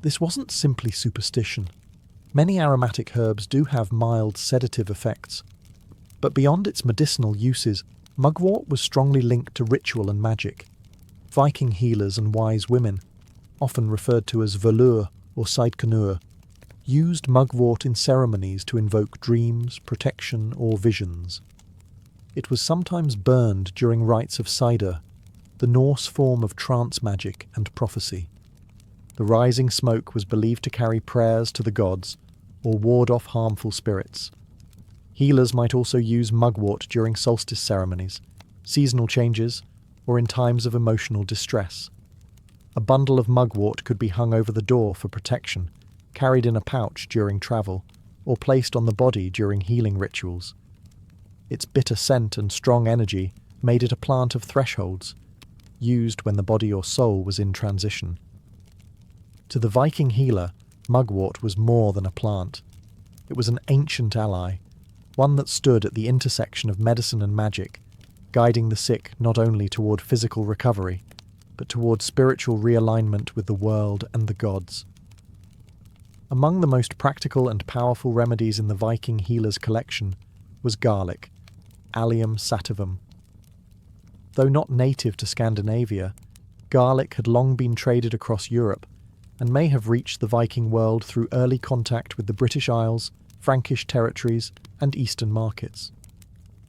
This wasn't simply superstition. Many aromatic herbs do have mild sedative effects, but beyond its medicinal uses, mugwort was strongly linked to ritual and magic. Viking healers and wise women, often referred to as volur or seidkunur, used mugwort in ceremonies to invoke dreams, protection, or visions. It was sometimes burned during rites of cider, the Norse form of trance magic and prophecy. The rising smoke was believed to carry prayers to the gods or ward off harmful spirits. Healers might also use mugwort during solstice ceremonies, seasonal changes, or in times of emotional distress. A bundle of mugwort could be hung over the door for protection, carried in a pouch during travel, or placed on the body during healing rituals. Its bitter scent and strong energy made it a plant of thresholds, used when the body or soul was in transition. To the Viking healer, mugwort was more than a plant. It was an ancient ally, one that stood at the intersection of medicine and magic, guiding the sick not only toward physical recovery, but toward spiritual realignment with the world and the gods. Among the most practical and powerful remedies in the Viking healer's collection was garlic, Allium sativum. Though not native to Scandinavia, garlic had long been traded across Europe and may have reached the Viking world through early contact with the British Isles, Frankish territories, and Eastern markets.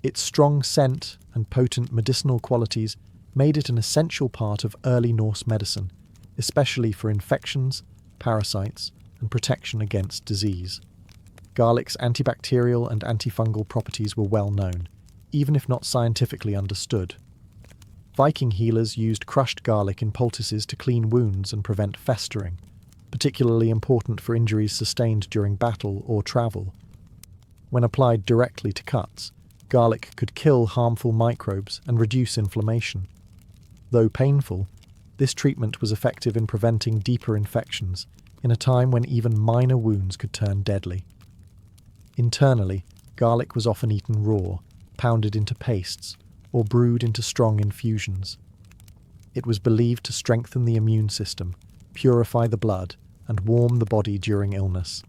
Its strong scent and potent medicinal qualities made it an essential part of early Norse medicine, especially for infections, parasites, and protection against disease. Garlic's antibacterial and antifungal properties were well known, even if not scientifically understood. Viking healers used crushed garlic in poultices to clean wounds and prevent festering, particularly important for injuries sustained during battle or travel. When applied directly to cuts, garlic could kill harmful microbes and reduce inflammation. Though painful, this treatment was effective in preventing deeper infections in a time when even minor wounds could turn deadly. Internally, garlic was often eaten raw, pounded into pastes, or brewed into strong infusions. It was believed to strengthen the immune system, purify the blood, and warm the body during illness.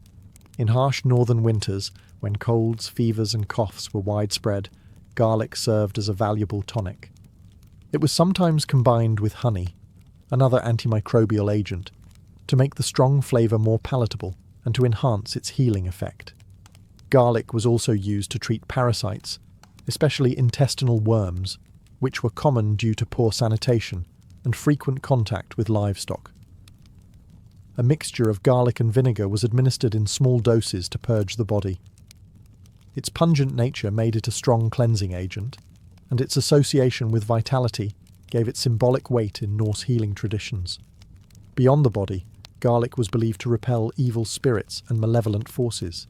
In harsh northern winters, when colds, fevers, and coughs were widespread, garlic served as a valuable tonic. It was sometimes combined with honey, another antimicrobial agent, to make the strong flavour more palatable and to enhance its healing effect. Garlic was also used to treat parasites, especially intestinal worms, which were common due to poor sanitation and frequent contact with livestock. A mixture of garlic and vinegar was administered in small doses to purge the body. Its pungent nature made it a strong cleansing agent. and its association with vitality gave it symbolic weight in Norse healing traditions. Beyond the body, garlic was believed to repel evil spirits and malevolent forces.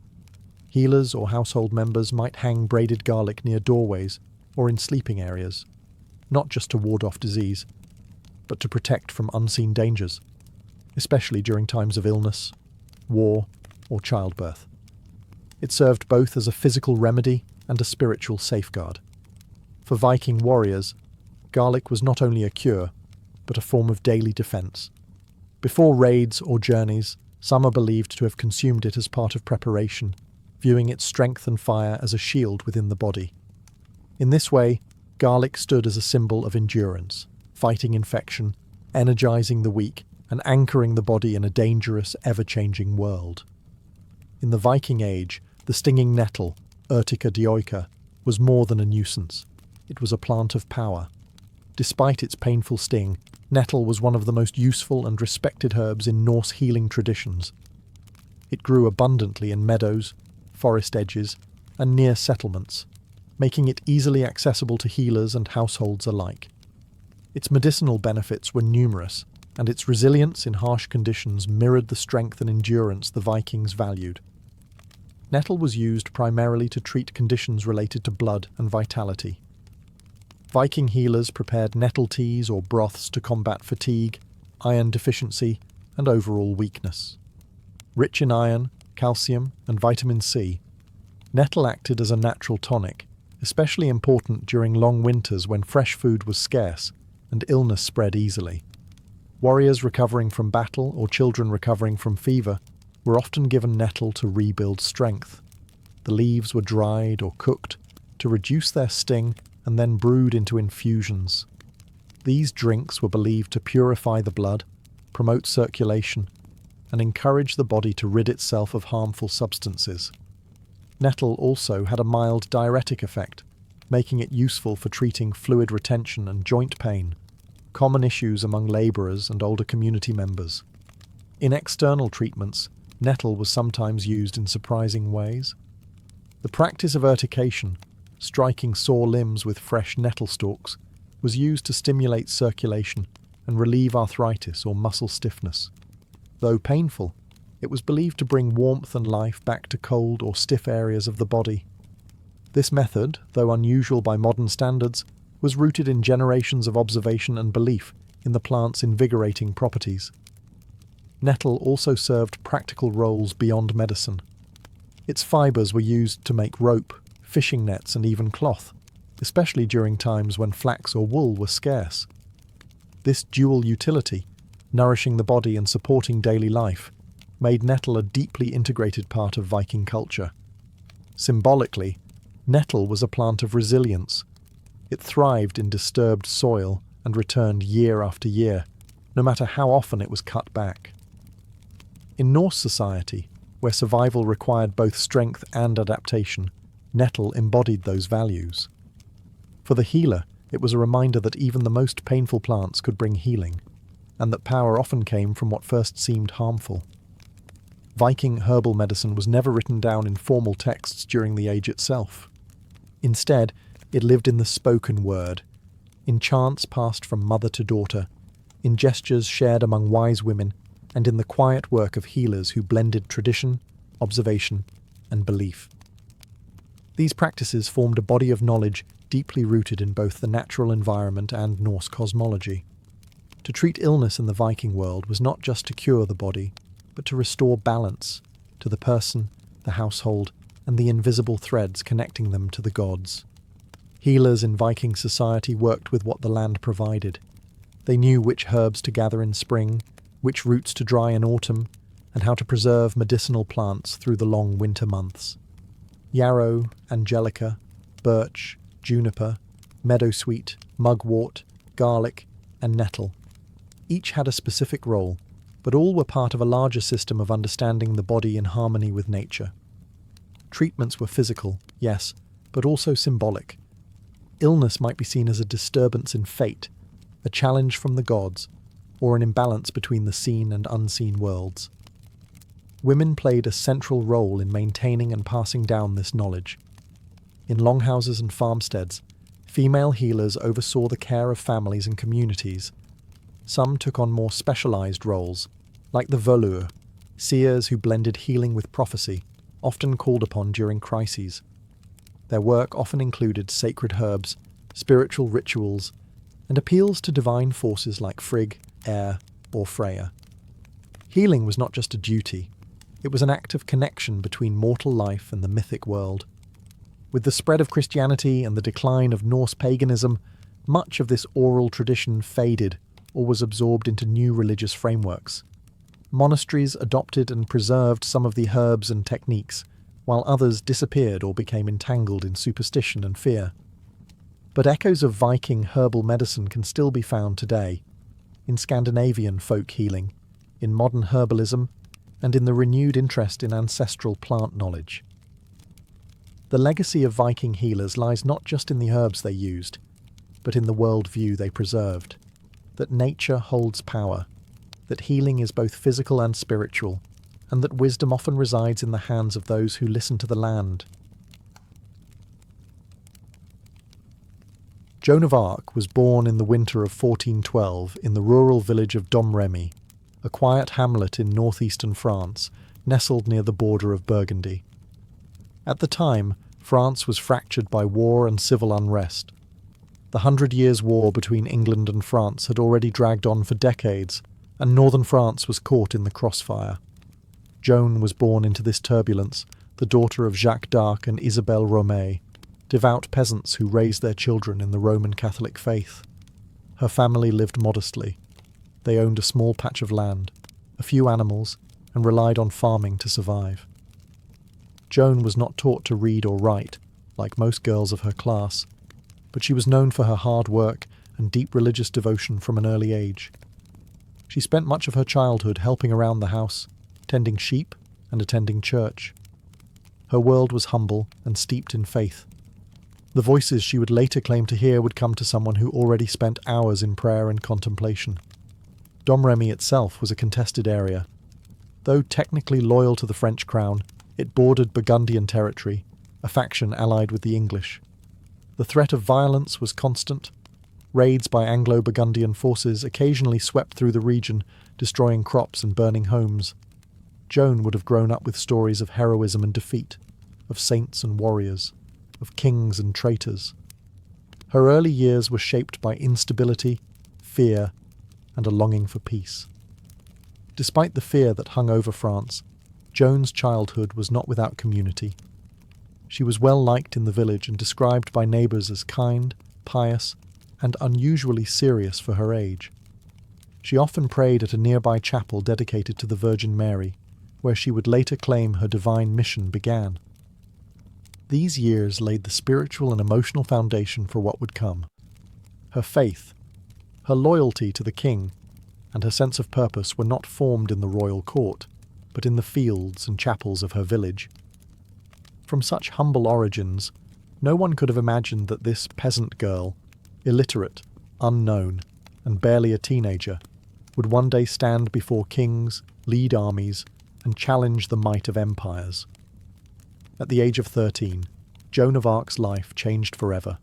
Healers or household members might hang braided garlic near doorways or in sleeping areas, not just to ward off disease, but to protect from unseen dangers, especially during times of illness, war, or childbirth. It served both as a physical remedy and a spiritual safeguard. For Viking warriors, garlic was not only a cure, but a form of daily defense. Before raids or journeys, some are believed to have consumed it as part of preparation, viewing its strength and fire as a shield within the body. In this way, garlic stood as a symbol of endurance, fighting infection, energizing the weak, and anchoring the body in a dangerous, ever-changing world. In the Viking Age, the stinging nettle, Urtica dioica, was more than a nuisance. It was a plant of power. Despite its painful sting, nettle was one of the most useful and respected herbs in Norse healing traditions. It grew abundantly in meadows, forest edges, and near settlements, making it easily accessible to healers and households alike. Its medicinal benefits were numerous, and its resilience in harsh conditions mirrored the strength and endurance the Vikings valued. Nettle was used primarily to treat conditions related to blood and vitality. Viking healers prepared nettle teas or broths to combat fatigue, iron deficiency, and overall weakness. Rich in iron, calcium, and vitamin C, nettle acted as a natural tonic, especially important during long winters when fresh food was scarce and illness spread easily. Warriors recovering from battle or children recovering from fever were often given nettle to rebuild strength. The leaves were dried or cooked to reduce their sting and then brewed into infusions. These drinks were believed to purify the blood, promote circulation, and encourage the body to rid itself of harmful substances. Nettle also had a mild diuretic effect, making it useful for treating fluid retention and joint pain, common issues among labourers and older community members. In external treatments, nettle was sometimes used in surprising ways. The practice of urtication, striking sore limbs with fresh nettle stalks, was used to stimulate circulation and relieve arthritis or muscle stiffness. Though painful, it was believed to bring warmth and life back to cold or stiff areas of the body. This method, though unusual by modern standards, was rooted in generations of observation and belief in the plant's invigorating properties. Nettle also served practical roles beyond medicine. Its fibres were used to make rope, fishing nets, and even cloth, especially during times when flax or wool were scarce. This dual utility, nourishing the body and supporting daily life, made nettle a deeply integrated part of Viking culture. Symbolically, nettle was a plant of resilience. It thrived in disturbed soil and returned year after year, no matter how often it was cut back. In Norse society, where survival required both strength and adaptation, nettle embodied those values. For the healer, it was a reminder that even the most painful plants could bring healing, and that power often came from what first seemed harmful. Viking herbal medicine was never written down in formal texts during the age itself. Instead, it lived in the spoken word, in chants passed from mother to daughter, in gestures shared among wise women, and in the quiet work of healers who blended tradition, observation, and belief. These practices formed a body of knowledge deeply rooted in both the natural environment and Norse cosmology. To treat illness in the Viking world was not just to cure the body, but to restore balance to the person, the household, and the invisible threads connecting them to the gods. Healers in Viking society worked with what the land provided. They knew which herbs to gather in spring, which roots to dry in autumn, and how to preserve medicinal plants through the long winter months. Yarrow, angelica, birch, juniper, meadowsweet, mugwort, garlic, and nettle. Each had a specific role, but all were part of a larger system of understanding the body in harmony with nature. Treatments were physical, yes, but also symbolic. Illness might be seen as a disturbance in fate, a challenge from the gods, or an imbalance between the seen and unseen worlds. Women played a central role in maintaining and passing down this knowledge. In longhouses and farmsteads, Female healers oversaw the care of families and communities. Some took on more specialized roles, like the voleurs, seers who blended healing with prophecy, often called upon during crises. Their work often included sacred herbs, spiritual rituals, and appeals to divine forces like Frigg, Air, or Freya. Healing was not just a duty, it was an act of connection between mortal life and the mythic world. With the spread of Christianity and the decline of Norse paganism, much of this oral tradition faded or was absorbed into new religious frameworks. Monasteries adopted and preserved some of the herbs and techniques, while others disappeared or became entangled in superstition and fear. But echoes of Viking herbal medicine can still be found today, in Scandinavian folk healing, in modern herbalism, and in the renewed interest in ancestral plant knowledge. The legacy of Viking healers lies not just in the herbs they used, but in the worldview they preserved, that nature holds power, that healing is both physical and spiritual, and that wisdom often resides in the hands of those who listen to the land. Joan of Arc was born in the winter of 1412 in the rural village of Domremy, a quiet hamlet in northeastern France, nestled near the border of Burgundy. At the time, France was fractured by war and civil unrest. The 100 Years' War between England and France had already dragged on for decades, and northern France was caught in the crossfire. Joan was born into this turbulence, the daughter of Jacques d'Arc and Isabelle Romay, devout peasants who raised their children in the Roman Catholic faith. Her family lived modestly. They owned a small patch of land, a few animals, and relied on farming to survive. Joan was not taught to read or write, like most girls of her class, but she was known for her hard work and deep religious devotion from an early age. She spent much of her childhood helping around the house, tending sheep and attending church. Her world was humble and steeped in faith. The voices she would later claim to hear would come to someone who already spent hours in prayer and contemplation. Domremy itself was a contested area. Though technically loyal to the French crown, it bordered Burgundian territory, a faction allied with the English. The threat of violence was constant. Raids by Anglo-Burgundian forces occasionally swept through the region, destroying crops and burning homes. Joan would have grown up with stories of heroism and defeat, of saints and warriors, of kings and traitors. Her early years were shaped by instability, fear, and a longing for peace. Despite the fear that hung over France, Joan's childhood was not without community. She was well liked in the village and described by neighbours as kind, pious, and unusually serious for her age. She often prayed at a nearby chapel dedicated to the Virgin Mary, where she would later claim her divine mission began. These years laid the spiritual and emotional foundation for what would come. Her faith, her loyalty to the king, and her sense of purpose were not formed in the royal court, but in the fields and chapels of her village. From such humble origins, no one could have imagined that this peasant girl, illiterate, unknown, and barely a teenager, would one day stand before kings, lead armies, and challenge the might of empires. At the age of 13, Joan of Arc's life changed forever.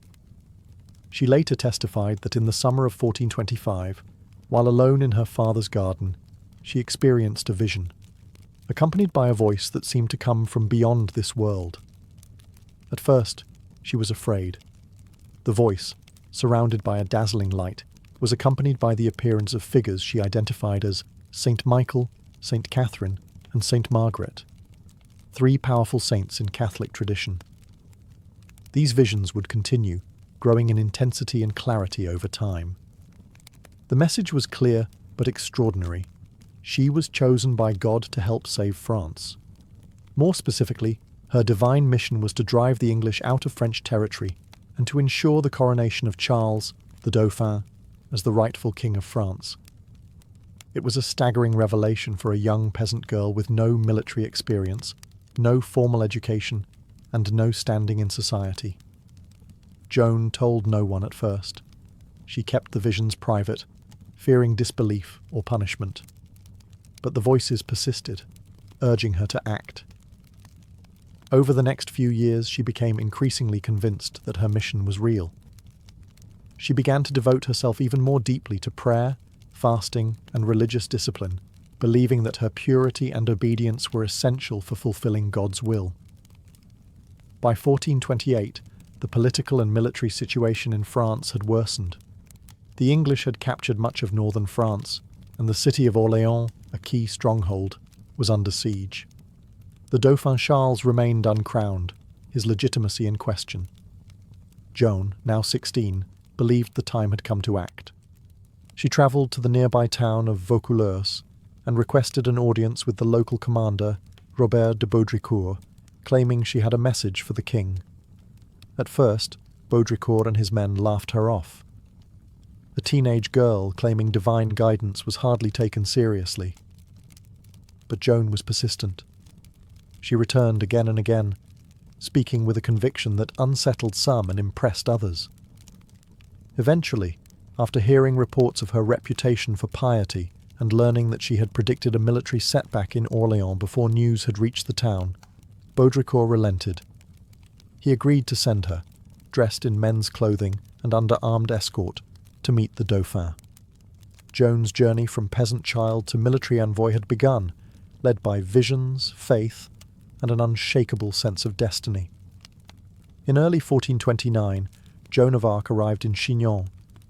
She later testified that in the summer of 1425, while alone in her father's garden, she experienced a vision, accompanied by a voice that seemed to come from beyond this world. At first, she was afraid. The voice, surrounded by a dazzling light, was accompanied by the appearance of figures she identified as Saint Michael, Saint Catherine, and Saint Margaret, 3 powerful saints in Catholic tradition. These visions would continue, growing in intensity and clarity over time. The message was clear but extraordinary. She was chosen by God to help save France. More specifically, her divine mission was to drive the English out of French territory and to ensure the coronation of Charles, the Dauphin, as the rightful king of France. It was a staggering revelation for a young peasant girl with no military experience, no formal education, and no standing in society. Joan told no one at first. She kept the visions private, fearing disbelief or punishment. But the voices persisted, urging her to act. Over the next few years, she became increasingly convinced that her mission was real. she began to devote herself even more deeply to prayer, fasting, and religious discipline, believing that her purity and obedience were essential for fulfilling God's will. By 1428, the political and military situation in France had worsened. The English had captured much of northern France, and the city of Orléans, a key stronghold, was under siege. The Dauphin Charles remained uncrowned, his legitimacy in question. Joan, now 16, believed the time had come to act. She travelled to the nearby town of Vaucouleurs and requested an audience with the local commander, Robert de Baudricourt, claiming she had a message for the king. At first, Baudricourt and his men laughed her off. The teenage girl claiming divine guidance was hardly taken seriously. But Joan was persistent. She returned again and again, speaking with a conviction that unsettled some and impressed others. Eventually, after hearing reports of her reputation for piety and learning that she had predicted a military setback in Orléans before news had reached the town, Baudricourt relented. He agreed to send her, dressed in men's clothing and under armed escort, to meet the Dauphin. Joan's journey from peasant child to military envoy had begun, led by visions, faith, and an unshakable sense of destiny. In early 1429, Joan of Arc arrived in Chinon,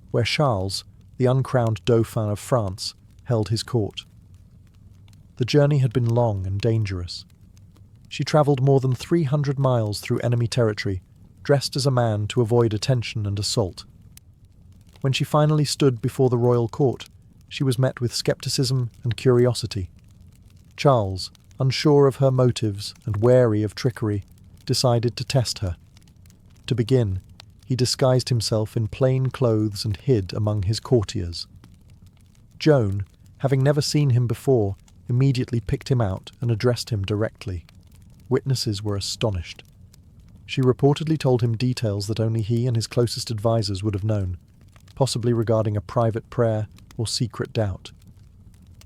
where Charles, the uncrowned Dauphin of France, held his court. The journey had been long and dangerous. She travelled more than 300 miles through enemy territory, dressed as a man to avoid attention and assault. When she finally stood before the royal court, she was met with skepticism and curiosity. Charles, unsure of her motives and wary of trickery, decided to test her. To begin, he disguised himself in plain clothes and hid among his courtiers. Joan, having never seen him before, immediately picked him out and addressed him directly. Witnesses were astonished. She reportedly told him details that only he and his closest advisers would have known, possibly regarding a private prayer or secret doubt.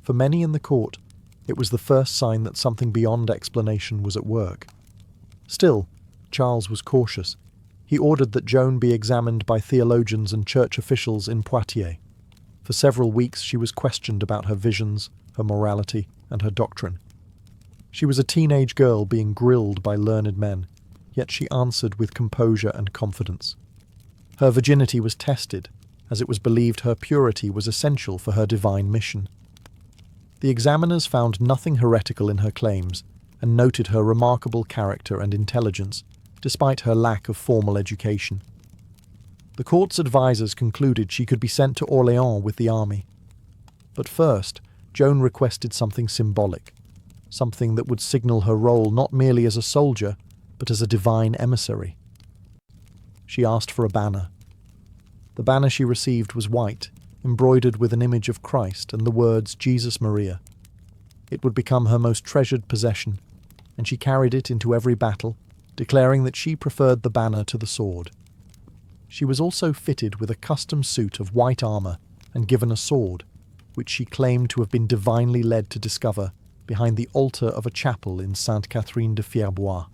For many in the court, it was the first sign that something beyond explanation was at work. Still, Charles was cautious. He ordered that Joan be examined by theologians and church officials in Poitiers. For several weeks she was questioned about her visions, her morality, and her doctrine. She was a teenage girl being grilled by learned men, yet she answered with composure and confidence. Her virginity was tested, as it was believed her purity was essential for her divine mission. The examiners found nothing heretical in her claims and noted her remarkable character and intelligence, despite her lack of formal education. The court's advisers concluded she could be sent to Orléans with the army. But first, Joan requested something symbolic, something that would signal her role not merely as a soldier, but as a divine emissary. She asked for a banner. The banner she received was white, embroidered with an image of Christ and the words Jesus Maria. It would become her most treasured possession, and she carried it into every battle, declaring that she preferred the banner to the sword. She was also fitted with a custom suit of white armour and given a sword, which she claimed to have been divinely led to discover behind the altar of a chapel in Sainte Catherine de Fierbois.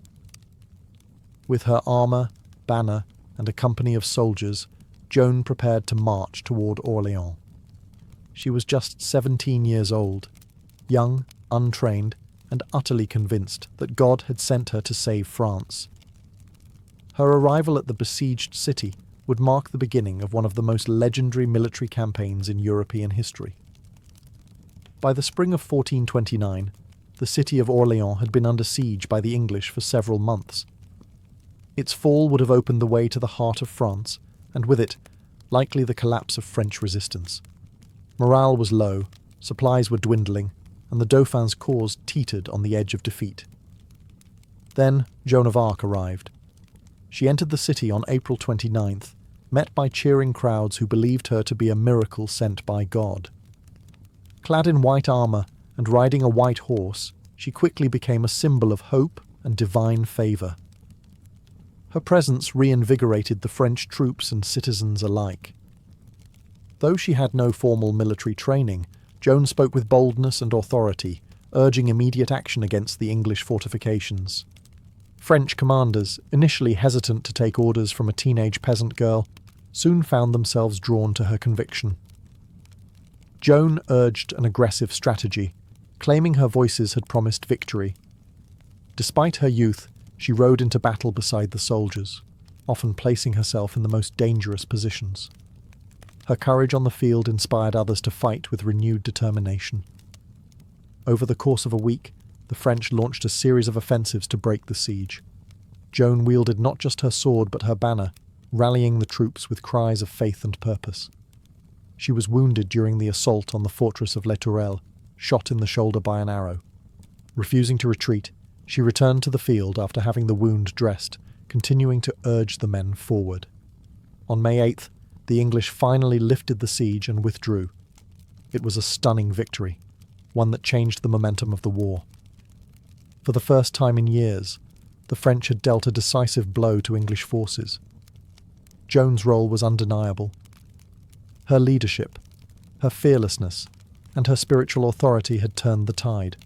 With her armour, banner, and a company of soldiers, Joan prepared to march toward Orléans. She was just 17 years old, young, untrained, and utterly convinced that God had sent her to save France. Her arrival at the besieged city would mark the beginning of one of the most legendary military campaigns in European history. By the spring of 1429, the city of Orléans had been under siege by the English for several months. Its fall would have opened the way to the heart of France, and with it, likely the collapse of French resistance. Morale was low, supplies were dwindling, and the Dauphin's cause teetered on the edge of defeat. Then Joan of Arc arrived. She entered the city on April 29th, met by cheering crowds who believed her to be a miracle sent by God. Clad in white armour and riding a white horse, she quickly became a symbol of hope and divine favour. Her presence reinvigorated the French troops and citizens alike. Though she had no formal military training, Joan spoke with boldness and authority, urging immediate action against the English fortifications. French commanders, initially hesitant to take orders from a teenage peasant girl, soon found themselves drawn to her conviction. Joan urged an aggressive strategy, claiming her voices had promised victory. Despite her youth, she rode into battle beside the soldiers, often placing herself in the most dangerous positions. Her courage on the field inspired others to fight with renewed determination. Over the course of a week, the French launched a series of offensives to break the siege. Joan wielded not just her sword but her banner, rallying the troops with cries of faith and purpose. She was wounded during the assault on the fortress of Les Tourelles, shot in the shoulder by an arrow. Refusing to retreat, she returned to the field after having the wound dressed, continuing to urge the men forward. On May 8th, the English finally lifted the siege and withdrew. It was a stunning victory, one that changed the momentum of the war. For the first time in years, the French had dealt a decisive blow to English forces. Joan's role was undeniable. Her leadership, her fearlessness, and her spiritual authority had turned the tide.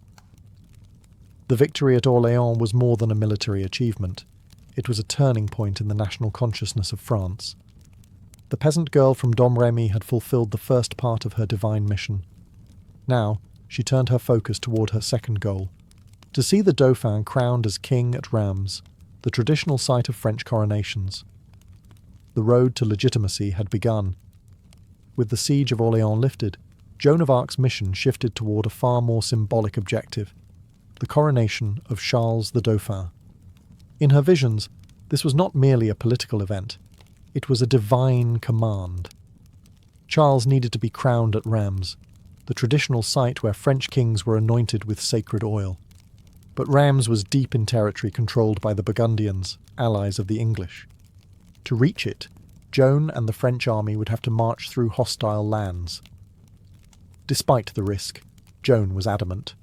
The victory at Orléans was more than a military achievement. It was a turning point in the national consciousness of France. The peasant girl from Domremy had fulfilled the first part of her divine mission. Now, she turned her focus toward her second goal, to see the Dauphin crowned as king at Reims, the traditional site of French coronations. The road to legitimacy had begun. With the siege of Orléans lifted, Joan of Arc's mission shifted toward a far more symbolic objective, the coronation of Charles the Dauphin. In her visions, this was not merely a political event, it was a divine command. Charles needed to be crowned at Reims, the traditional site where French kings were anointed with sacred oil. But Reims was deep in territory controlled by the Burgundians, allies of the English. To reach it, Joan and the French army would have to march through hostile lands. Despite the risk, Joan was adamant.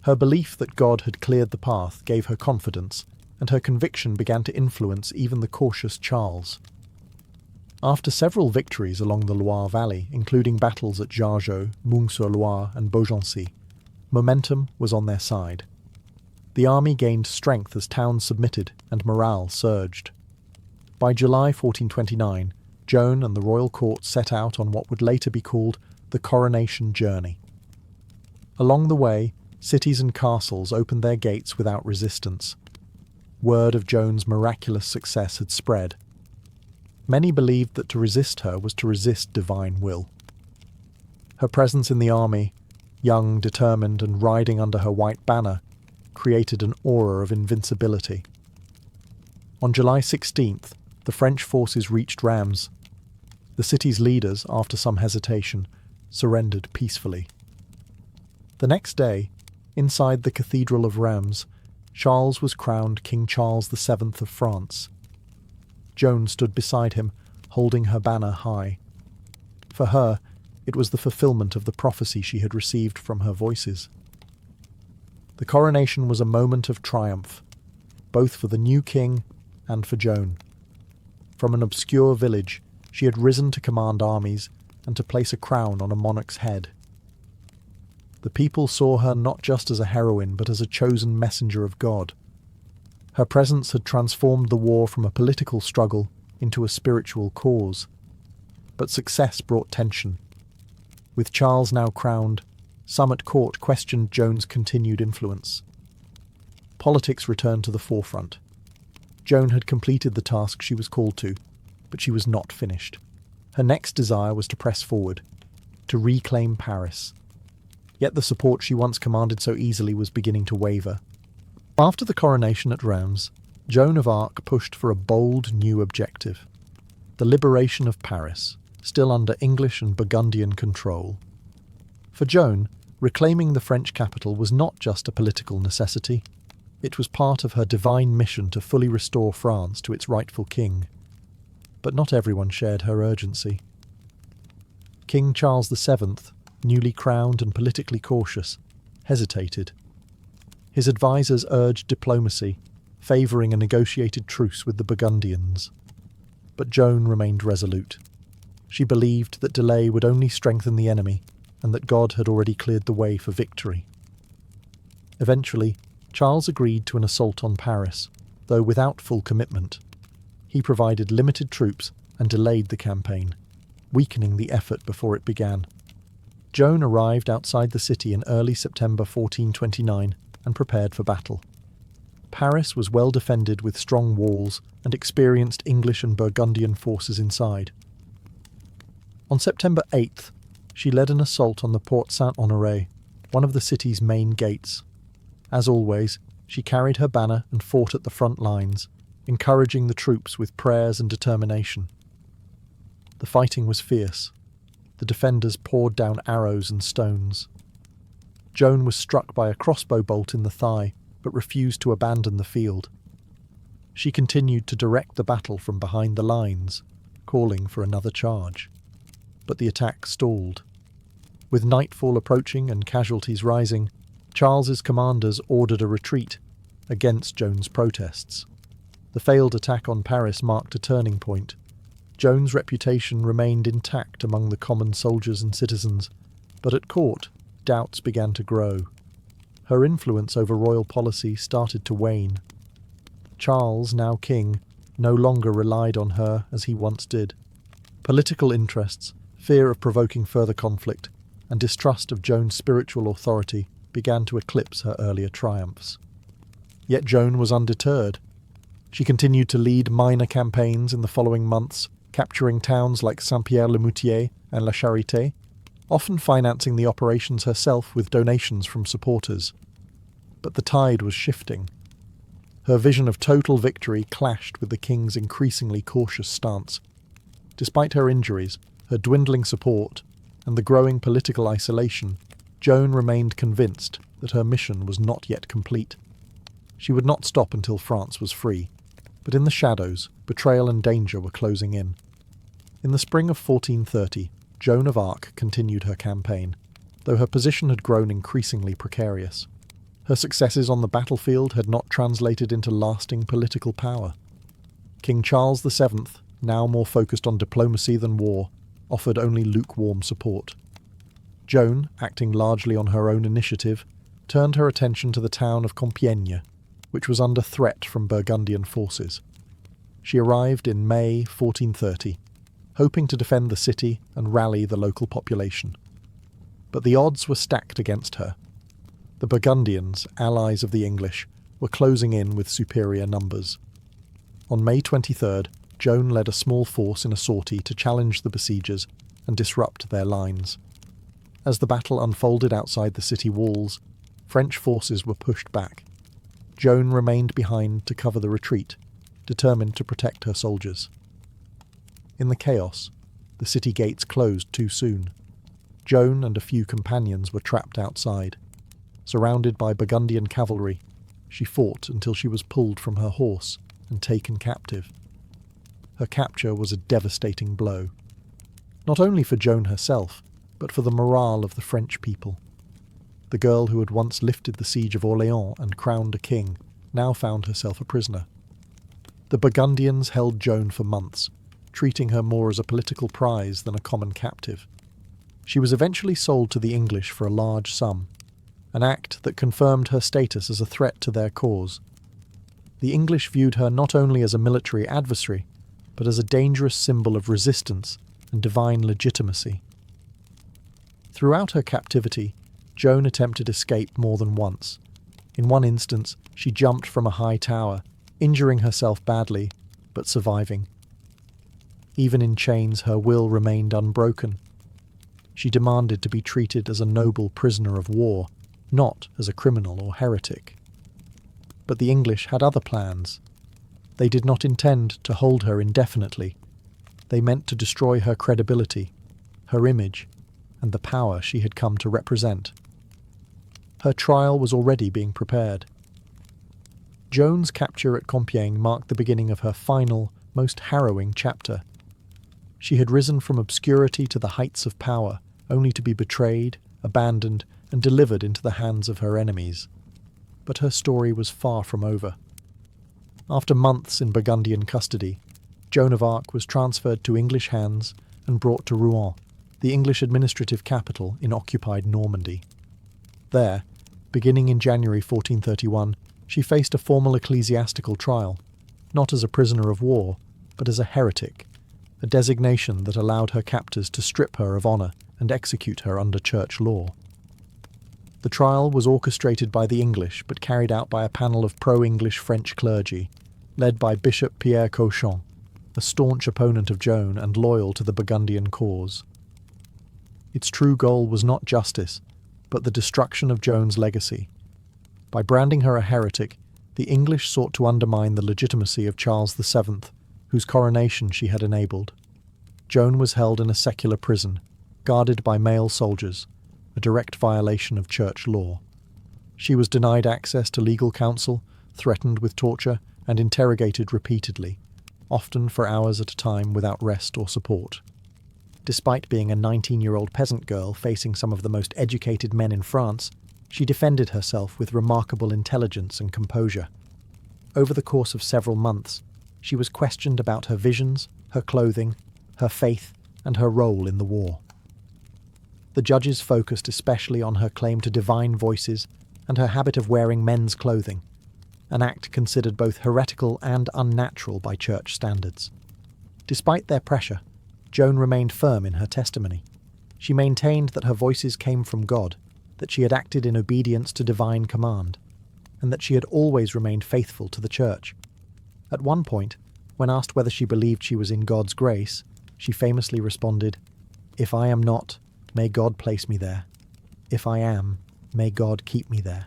Her belief that God had cleared the path gave her confidence, and her conviction began to influence even the cautious Charles. After several victories along the Loire Valley, including battles at Jargeau, Meung-sur-Loire and Beaugency, momentum was on their side. The army gained strength as towns submitted and morale surged. By July 1429, Joan and the royal court set out on what would later be called the coronation journey. Along the way, cities and castles opened their gates without resistance. Word of Joan's miraculous success had spread. Many believed that to resist her was to resist divine will. Her presence in the army, young, determined, and riding under her white banner, created an aura of invincibility. On July 16th, the French forces reached Reims. The city's leaders, after some hesitation, surrendered peacefully. The next day, inside the Cathedral of Reims, Charles was crowned King Charles VII of France. Joan stood beside him, holding her banner high. For her, it was the fulfillment of the prophecy she had received from her voices. The coronation was a moment of triumph, both for the new king and for Joan. From an obscure village, she had risen to command armies and to place a crown on a monarch's head. The people saw her not just as a heroine but as a chosen messenger of God. Her presence had transformed the war from a political struggle into a spiritual cause. But success brought tension. With Charles now crowned, some at court questioned Joan's continued influence. Politics returned to the forefront. Joan had completed the task she was called to, but she was not finished. Her next desire was to press forward, to reclaim Paris. Yet the support she once commanded so easily was beginning to waver. After the coronation at Reims, Joan of Arc pushed for a bold new objective: the liberation of Paris, still under English and Burgundian control. For Joan, reclaiming the French capital was not just a political necessity. It was part of her divine mission to fully restore France to its rightful king. But not everyone shared her urgency. King Charles VII, newly crowned and politically cautious, hesitated. His advisers urged diplomacy, favouring a negotiated truce with the Burgundians. But Joan remained resolute. She believed that delay would only strengthen the enemy, and that God had already cleared the way for victory. Eventually, Charles agreed to an assault on Paris, though without full commitment. He provided limited troops and delayed the campaign, weakening the effort before it began. Joan arrived outside the city in early September 1429 and prepared for battle. Paris was well defended with strong walls and experienced English and Burgundian forces inside. On September 8th, she led an assault on the Porte Saint-Honoré, one of the city's main gates. As always, she carried her banner and fought at the front lines, encouraging the troops with prayers and determination. The fighting was fierce. The defenders poured down arrows and stones. Joan was struck by a crossbow bolt in the thigh, but refused to abandon the field. She continued to direct the battle from behind the lines, calling for another charge. But the attack stalled. With nightfall approaching and casualties rising, Charles's commanders ordered a retreat, against Joan's protests. The failed attack on Paris marked a turning point. Joan's reputation remained intact among the common soldiers and citizens, but at court, doubts began to grow. Her influence over royal policy started to wane. Charles, now king, no longer relied on her as he once did. Political interests, fear of provoking further conflict, and distrust of Joan's spiritual authority began to eclipse her earlier triumphs. Yet Joan was undeterred. She continued to lead minor campaigns in the following months, capturing towns like Saint-Pierre-le-Moutier and La Charité, often financing the operations herself with donations from supporters. But the tide was shifting. Her vision of total victory clashed with the king's increasingly cautious stance. Despite her injuries, her dwindling support, and the growing political isolation, Joan remained convinced that her mission was not yet complete. She would not stop until France was free, but in the shadows, betrayal and danger were closing in. In the spring of 1430, Joan of Arc continued her campaign, though her position had grown increasingly precarious. Her successes on the battlefield had not translated into lasting political power. King Charles VII, now more focused on diplomacy than war, offered only lukewarm support. Joan, acting largely on her own initiative, turned her attention to the town of Compiègne, which was under threat from Burgundian forces. She arrived in May 1430, hoping to defend the city and rally the local population. But the odds were stacked against her. The Burgundians, allies of the English, were closing in with superior numbers. On May 23rd, Joan led a small force in a sortie to challenge the besiegers and disrupt their lines. As the battle unfolded outside the city walls, French forces were pushed back. Joan remained behind to cover the retreat, determined to protect her soldiers. In the chaos, the city gates closed too soon. Joan and a few companions were trapped outside. Surrounded by Burgundian cavalry, she fought until she was pulled from her horse and taken captive. Her capture was a devastating blow, not only for Joan herself, but for the morale of the French people. The girl who had once lifted the siege of Orléans and crowned a king now found herself a prisoner. The Burgundians held Joan for months, treating her more as a political prize than a common captive. She was eventually sold to the English for a large sum, an act that confirmed her status as a threat to their cause. The English viewed her not only as a military adversary, but as a dangerous symbol of resistance and divine legitimacy. Throughout her captivity, Joan attempted escape more than once. In one instance, she jumped from a high tower, injuring herself badly, but surviving. Even in chains, her will remained unbroken. She demanded to be treated as a noble prisoner of war, not as a criminal or heretic. But the English had other plans. They did not intend to hold her indefinitely. They meant to destroy her credibility, her image, and the power she had come to represent. Her trial was already being prepared. Joan's capture at Compiègne marked the beginning of her final, most harrowing chapter. She had risen from obscurity to the heights of power, only to be betrayed, abandoned, and delivered into the hands of her enemies. But her story was far from over. After months in Burgundian custody, Joan of Arc was transferred to English hands and brought to Rouen, the English administrative capital in occupied Normandy. There, beginning in January 1431, she faced a formal ecclesiastical trial, not as a prisoner of war, but as a heretic, a designation that allowed her captors to strip her of honour and execute her under church law. The trial was orchestrated by the English but carried out by a panel of pro-English French clergy, led by Bishop Pr0stitutes, a staunch opponent of Joan and loyal to the Burgundian cause. Its true goal was not justice, but the destruction of Joan's legacy. By branding her a heretic, the English sought to undermine the legitimacy of Charles VII, whose coronation she had enabled. Joan was held in a secular prison, guarded by male soldiers, a direct violation of church law. She was denied access to legal counsel, threatened with torture, and interrogated repeatedly, often for hours at a time without rest or support. Despite being a 19-year-old peasant girl facing some of the most educated men in France, she defended herself with remarkable intelligence and composure. Over the course of several months, she was questioned about her visions, her clothing, her faith, and her role in the war. The judges focused especially on her claim to divine voices and her habit of wearing men's clothing, an act considered both heretical and unnatural by church standards. Despite their pressure, Joan remained firm in her testimony. She maintained that her voices came from God, that she had acted in obedience to divine command, and that she had always remained faithful to the church. At one point, when asked whether she believed she was in God's grace, she famously responded, "If I am not, may God place me there. If I am, may God keep me there."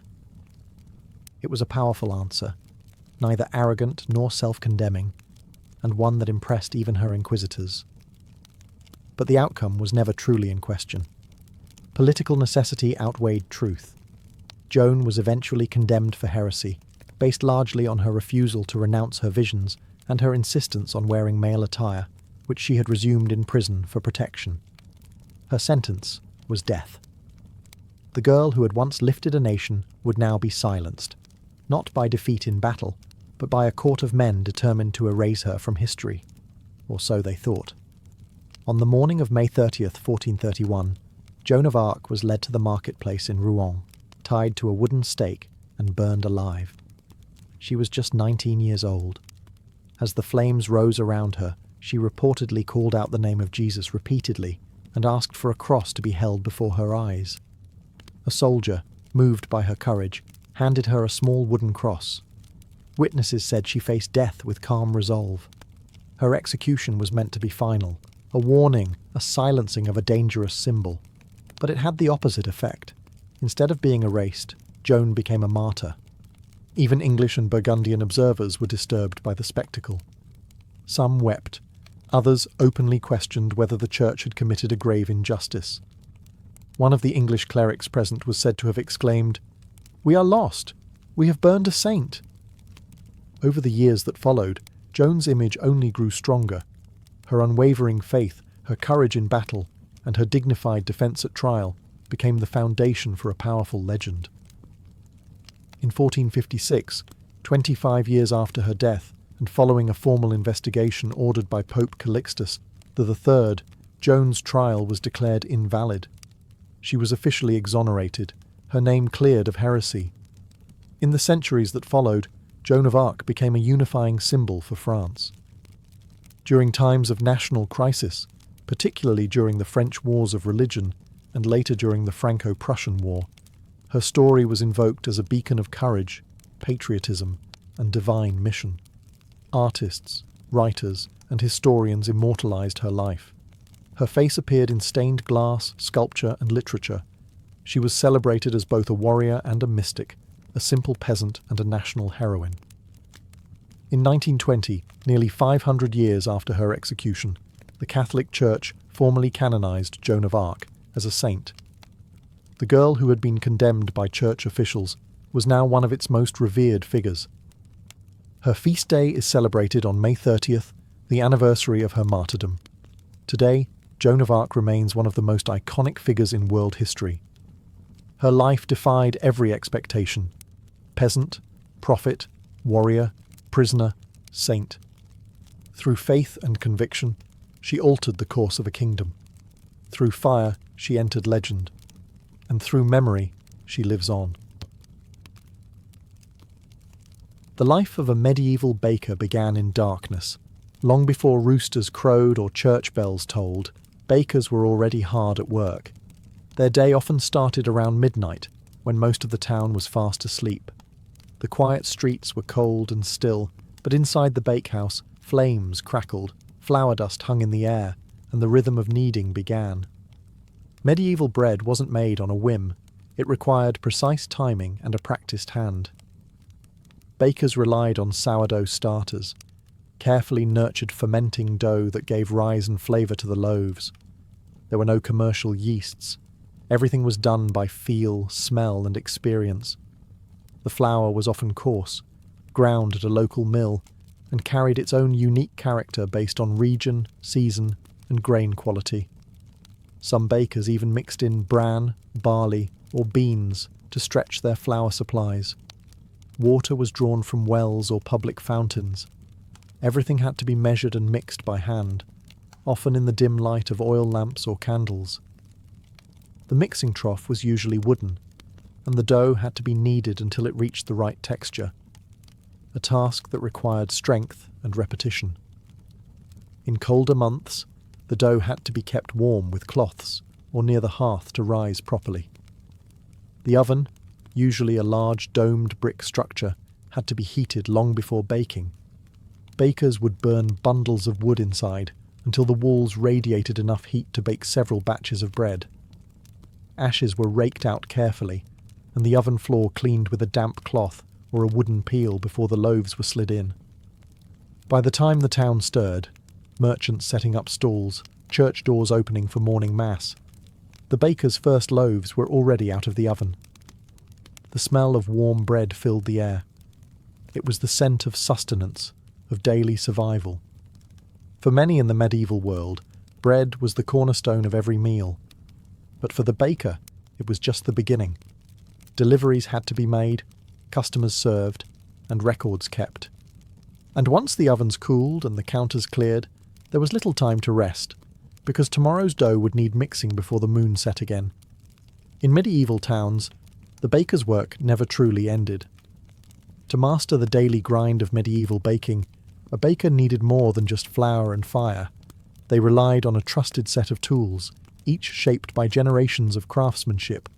It was a powerful answer, neither arrogant nor self-condemning, and one that impressed even her inquisitors. But the outcome was never truly in question. Political necessity outweighed truth. Joan was eventually condemned for heresy, based largely on her refusal to renounce her visions and her insistence on wearing male attire, which she had resumed in prison for protection. Her sentence was death. The girl who had once lifted a nation would now be silenced, not by defeat in battle, but by a court of men determined to erase her from history, or so they thought. On the morning of May 30th, 1431, Joan of Arc was led to the marketplace in Rouen, tied to a wooden stake and burned alive. She was just 19 years old. As the flames rose around her, she reportedly called out the name of Jesus repeatedly and asked for a cross to be held before her eyes. A soldier, moved by her courage, handed her a small wooden cross. Witnesses said she faced death with calm resolve. Her execution was meant to be final, a warning, a silencing of a dangerous symbol. But it had the opposite effect. Instead of being erased, Joan became a martyr. Even English and Burgundian observers were disturbed by the spectacle. Some wept. Others openly questioned whether the church had committed a grave injustice. One of the English clerics present was said to have exclaimed, "We are lost! We have burned a saint!" Over the years that followed, Joan's image only grew stronger. Her unwavering faith, her courage in battle, and her dignified defence at trial became the foundation for a powerful legend. In 1456, 25 years after her death, and following a formal investigation ordered by Pope Calixtus III, Joan's trial was declared invalid. She was officially exonerated, her name cleared of heresy. In the centuries that followed, Joan of Arc became a unifying symbol for France. During times of national crisis, particularly during the French Wars of Religion and later during the Franco-Prussian War, her story was invoked as a beacon of courage, patriotism, and divine mission. Artists, writers, and historians immortalized her life. Her face appeared in stained glass, sculpture, and literature. She was celebrated as both a warrior and a mystic, a simple peasant and a national heroine. In 1920, nearly 500 years after her execution, the Catholic Church formally canonized Joan of Arc as a saint. The girl who had been condemned by church officials was now one of its most revered figures. Her feast day is celebrated on May 30th, the anniversary of her martyrdom. Today, Joan of Arc remains one of the most iconic figures in world history. Her life defied every expectation. Peasant, prophet, warrior, prisoner, saint. Through faith and conviction, she altered the course of a kingdom. Through fire, she entered legend. And through memory, she lives on. The life of a medieval baker began in darkness. Long before roosters crowed or church bells tolled, bakers were already hard at work. Their day often started around midnight, when most of the town was fast asleep. The quiet streets were cold and still, but inside the bakehouse, flames crackled, flour dust hung in the air, and the rhythm of kneading began. Medieval bread wasn't made on a whim. It required precise timing and a practiced hand. Bakers relied on sourdough starters, carefully nurtured fermenting dough that gave rise and flavour to the loaves. There were no commercial yeasts. Everything was done by feel, smell, and experience. The flour was often coarse, ground at a local mill, and carried its own unique character based on region, season, and grain quality. Some bakers even mixed in bran, barley, or beans to stretch their flour supplies. Water was drawn from wells or public fountains. Everything had to be measured and mixed by hand, often in the dim light of oil lamps or candles. The mixing trough was usually wooden, and the dough had to be kneaded until it reached the right texture, a task that required strength and repetition. In colder months, the dough had to be kept warm with cloths or near the hearth to rise properly. The oven, usually a large domed brick structure, had to be heated long before baking. Bakers would burn bundles of wood inside until the walls radiated enough heat to bake several batches of bread. Ashes were raked out carefully, and the oven floor cleaned with a damp cloth or a wooden peel before the loaves were slid in. By the time the town stirred, merchants setting up stalls, church doors opening for morning mass, the baker's first loaves were already out of the oven. The smell of warm bread filled the air. It was the scent of sustenance, of daily survival. For many in the medieval world, bread was the cornerstone of every meal. But for the baker, it was just the beginning. Deliveries had to be made, customers served, and records kept. And once the ovens cooled and the counters cleared, there was little time to rest, because tomorrow's dough would need mixing before the moon set again. In medieval towns, the baker's work never truly ended. To master the daily grind of medieval baking, a baker needed more than just flour and fire. They relied on a trusted set of tools, each shaped by generations of craftsmanship.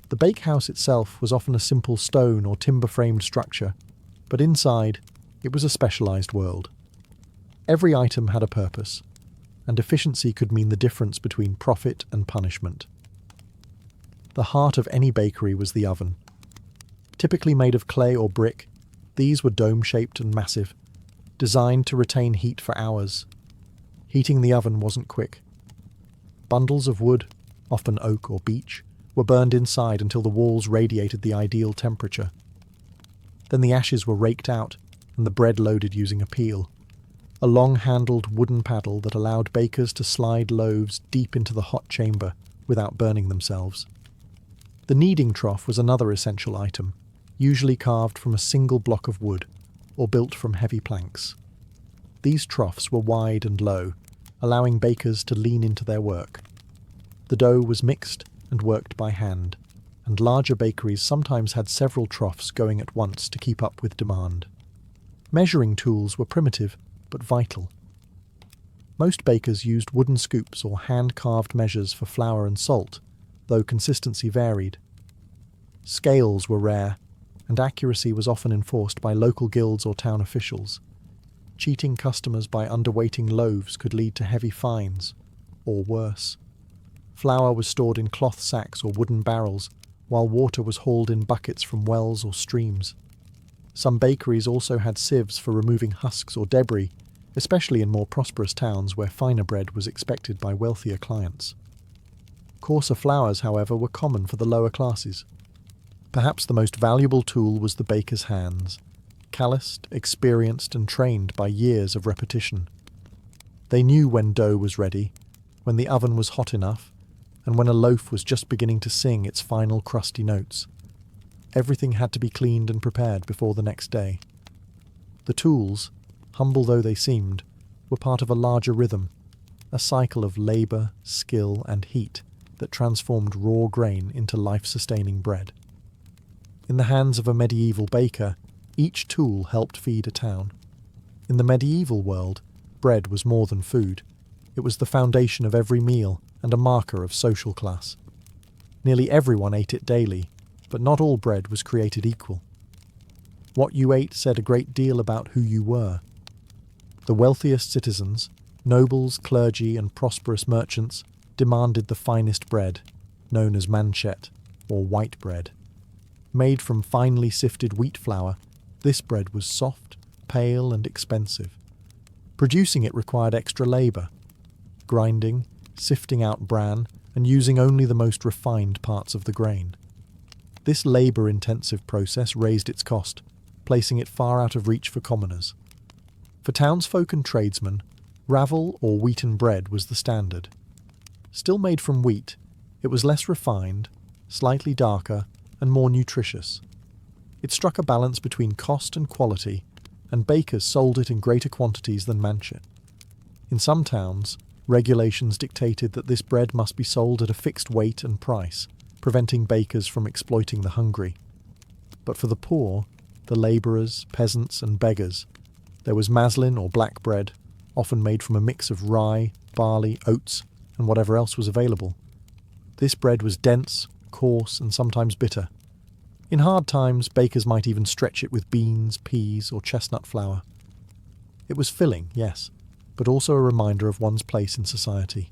The bakehouse itself was often a simple stone or timber-framed structure, but inside, it was a specialized world. Every item had a purpose, and efficiency could mean the difference between profit and punishment. The heart of any bakery was the oven. Typically made of clay or brick, these were dome-shaped and massive, designed to retain heat for hours. Heating the oven wasn't quick. Bundles of wood, often oak or beech, were burned inside until the walls radiated the ideal temperature. Then the ashes were raked out and the bread loaded using a peel, a long-handled wooden paddle that allowed bakers to slide loaves deep into the hot chamber without burning themselves. The kneading trough was another essential item, usually carved from a single block of wood or built from heavy planks. These troughs were wide and low, allowing bakers to lean into their work. The dough was mixed and worked by hand, and larger bakeries sometimes had several troughs going at once to keep up with demand. Measuring tools were primitive but vital. Most bakers used wooden scoops or hand-carved measures for flour and salt, though consistency varied. Scales were rare, and accuracy was often enforced by local guilds or town officials. Cheating customers by underweighting loaves could lead to heavy fines, or worse. Flour was stored in cloth sacks or wooden barrels, while water was hauled in buckets from wells or streams. Some bakeries also had sieves for removing husks or debris, especially in more prosperous towns where finer bread was expected by wealthier clients. Coarser flours, however, were common for the lower classes. Perhaps the most valuable tool was the baker's hands, calloused, experienced, and trained by years of repetition. They knew when dough was ready, when the oven was hot enough, and when a loaf was just beginning to sing its final crusty notes. Everything had to be cleaned and prepared before the next day. The tools, humble though they seemed, were part of a larger rhythm, a cycle of labour, skill, and heat that transformed raw grain into life-sustaining bread. In the hands of a medieval baker, each tool helped feed a town. In the medieval world, bread was more than food. It was the foundation of every meal and a marker of social class. Nearly everyone ate it daily, but not all bread was created equal. What you ate said a great deal about who you were. The wealthiest citizens, nobles, clergy, and prosperous merchants demanded the finest bread, known as manchet, or white bread. Made from finely sifted wheat flour, this bread was soft, pale, and expensive. Producing it required extra labour, grinding, sifting out bran, and using only the most refined parts of the grain. This labour-intensive process raised its cost, placing it far out of reach for commoners. For townsfolk and tradesmen, ravel or wheaten bread was the standard. Still made from wheat, it was less refined, slightly darker, and more nutritious. It struck a balance between cost and quality, and bakers sold it in greater quantities than manchet. In some towns, regulations dictated that this bread must be sold at a fixed weight and price, preventing bakers from exploiting the hungry. But for the poor, the labourers, peasants, and beggars, there was maslin or black bread, often made from a mix of rye, barley, oats, and whatever else was available. This bread was dense, coarse, and sometimes bitter. In hard times, bakers might even stretch it with beans, peas, or chestnut flour. It was filling, yes, but also a reminder of one's place in society.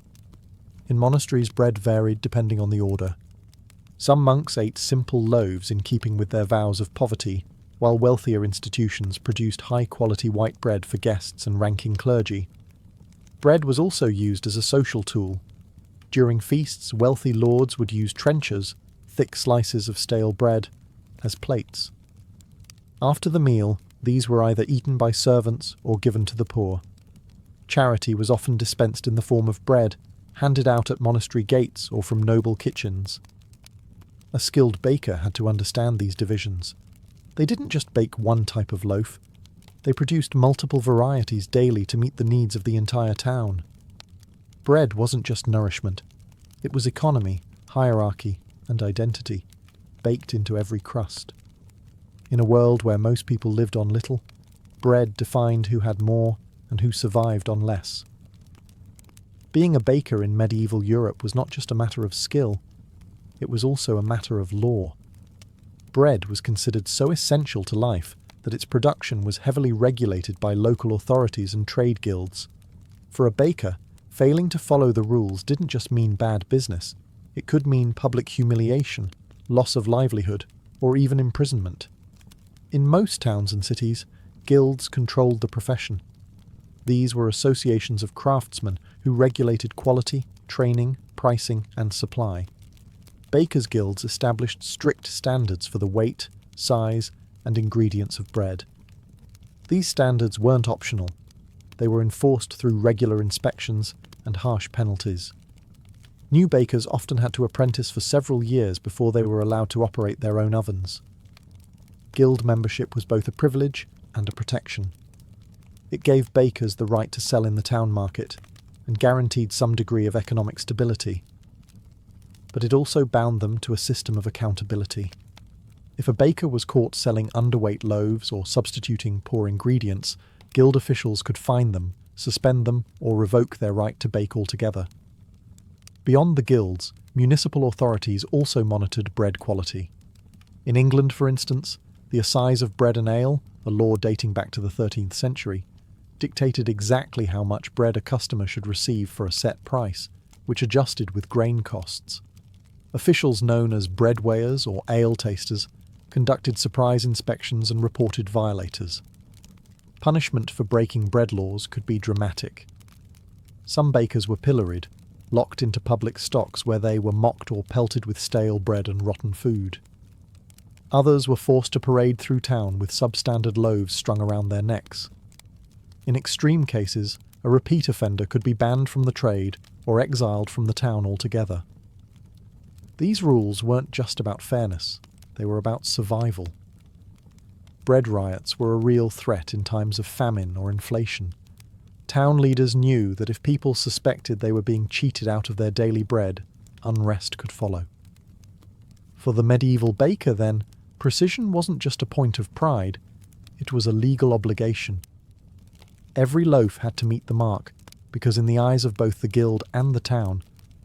In monasteries, bread varied depending on the order. Some monks ate simple loaves in keeping with their vows of poverty, while wealthier institutions produced high-quality white bread for guests and ranking clergy. Bread was also used as a social tool. During feasts, wealthy lords would use trenchers, thick slices of stale bread, as plates. After the meal, these were either eaten by servants or given to the poor. Charity was often dispensed in the form of bread, handed out at monastery gates or from noble kitchens. A skilled baker had to understand these divisions. They didn't just bake one type of loaf. They produced multiple varieties daily to meet the needs of the entire town. Bread wasn't just nourishment. It was economy, hierarchy, and identity, baked into every crust. In a world where most people lived on little, bread defined who had more and who survived on less. Being a baker in medieval Europe was not just a matter of skill, it was also a matter of law. Bread was considered so essential to life that its production was heavily regulated by local authorities and trade guilds. For a baker, failing to follow the rules didn't just mean bad business, it could mean public humiliation, loss of livelihood, or even imprisonment. In most towns and cities, guilds controlled the profession. These were associations of craftsmen who regulated quality, training, pricing, and supply. Bakers' guilds established strict standards for the weight, size, and ingredients of bread. These standards weren't optional. They were enforced through regular inspections and harsh penalties. New bakers often had to apprentice for several years before they were allowed to operate their own ovens. Guild membership was both a privilege and a protection. It gave bakers the right to sell in the town market and guaranteed some degree of economic stability. But it also bound them to a system of accountability. If a baker was caught selling underweight loaves or substituting poor ingredients, guild officials could fine them, suspend them, or revoke their right to bake altogether. Beyond the guilds, municipal authorities also monitored bread quality. In England, for instance, the assize of bread and ale, a law dating back to the 13th century, dictated exactly how much bread a customer should receive for a set price, which adjusted with grain costs. Officials known as bread weighers or ale tasters conducted surprise inspections and reported violators. Punishment for breaking bread laws could be dramatic. Some bakers were pilloried, locked into public stocks where they were mocked or pelted with stale bread and rotten food. Others were forced to parade through town with substandard loaves strung around their necks. In extreme cases, a repeat offender could be banned from the trade or exiled from the town altogether. These rules weren't just about fairness, they were about survival. Bread riots were a real threat in times of famine or inflation. Town leaders knew that if people suspected they were being cheated out of their daily bread, unrest could follow. For the medieval baker, then, precision wasn't just a point of pride, it was a legal obligation. Every loaf had to meet the mark, because in the eyes of both the guild and the town,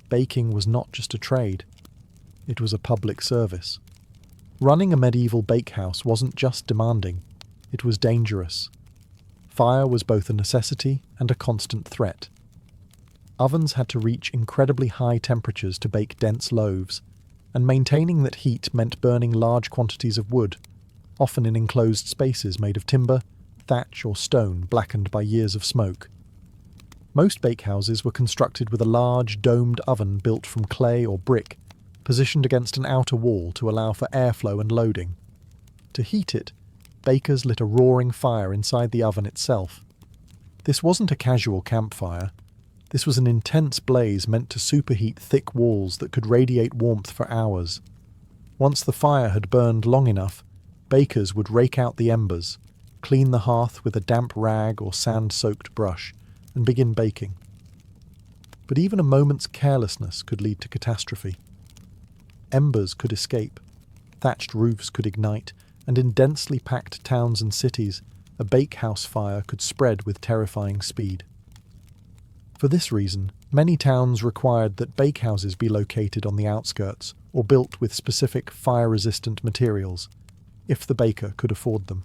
baking was not just a trade, it was a public service. Running a medieval bakehouse wasn't just demanding, it was dangerous. Fire was both a necessity and a constant threat. Ovens had to reach incredibly high temperatures to bake dense loaves, and maintaining that heat meant burning large quantities of wood, often in enclosed spaces made of timber, thatch or stone blackened by years of smoke. Most bakehouses were constructed with a large domed oven built from clay or brick, positioned against an outer wall to allow for airflow and loading. To heat it, bakers lit a roaring fire inside the oven itself. This wasn't a casual campfire. This was an intense blaze meant to superheat thick walls that could radiate warmth for hours. Once the fire had burned long enough, bakers would rake out the embers, clean the hearth with a damp rag or sand-soaked brush, and begin baking. But even a moment's carelessness could lead to catastrophe. Embers could escape, thatched roofs could ignite, and in densely packed towns and cities, a bakehouse fire could spread with terrifying speed. For this reason, many towns required that bakehouses be located on the outskirts or built with specific fire-resistant materials, if the baker could afford them.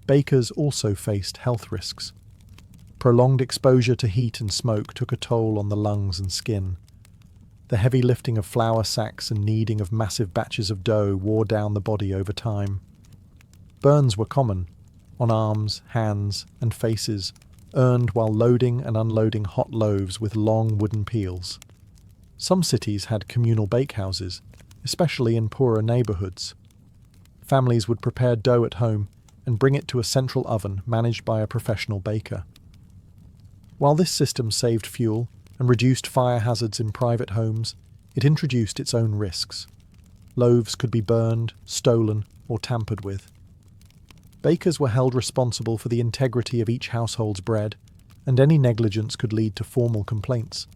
Bakers also faced health risks. Prolonged exposure to heat and smoke took a toll on the lungs and skin. The heavy lifting of flour sacks and kneading of massive batches of dough wore down the body over time. Burns were common, on arms, hands, and faces, earned while loading and unloading hot loaves with long wooden peels. Some cities had communal bakehouses, especially in poorer neighbourhoods. Families would prepare dough at home and bring it to a central oven managed by a professional baker. While this system saved fuel and reduced fire hazards in private homes, it introduced its own risks. Loaves could be burned, stolen, or tampered with. Bakers were held responsible for the integrity of each household's bread, and any negligence could lead to formal complaints.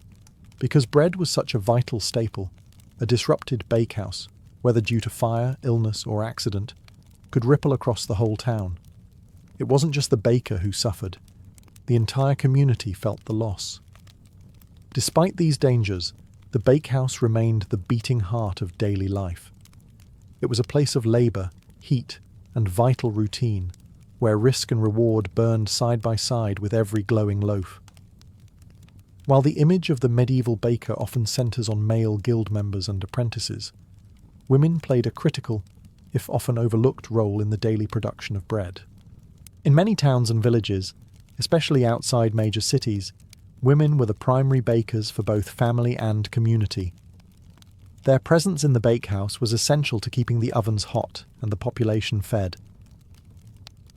Because bread was such a vital staple, a disrupted bakehouse, whether due to fire, illness, or accident, could ripple across the whole town. It wasn't just the baker who suffered. The entire community felt the loss. Despite these dangers, the bakehouse remained the beating heart of daily life. It was a place of labour, heat, and vital routine, where risk and reward burned side by side with every glowing loaf. While the image of the medieval baker often centres on male guild members and apprentices, women played a critical, if often overlooked, role in the daily production of bread. In many towns and villages, especially outside major cities, women were the primary bakers for both family and community. Their presence in the bakehouse was essential to keeping the ovens hot and the population fed.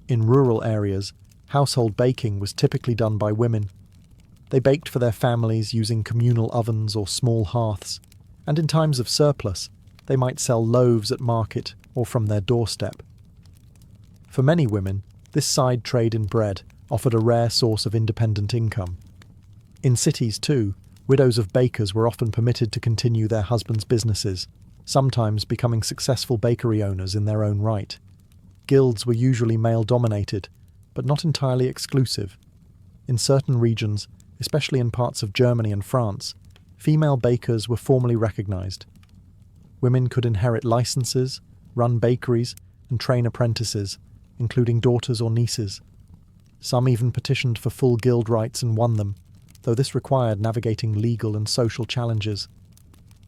In rural areas, household baking was typically done by women. They baked for their families using communal ovens or small hearths, and in times of surplus, they might sell loaves at market or from their doorstep. For many women, this side trade in bread offered a rare source of independent income. In cities, too, widows of bakers were often permitted to continue their husbands' businesses, sometimes becoming successful bakery owners in their own right. Guilds were usually male-dominated, but not entirely exclusive. In certain regions, especially in parts of Germany and France, female bakers were formally recognised. Women could inherit licenses, run bakeries, and train apprentices, including daughters or nieces. Some even petitioned for full guild rights and won them, though this required navigating legal and social challenges.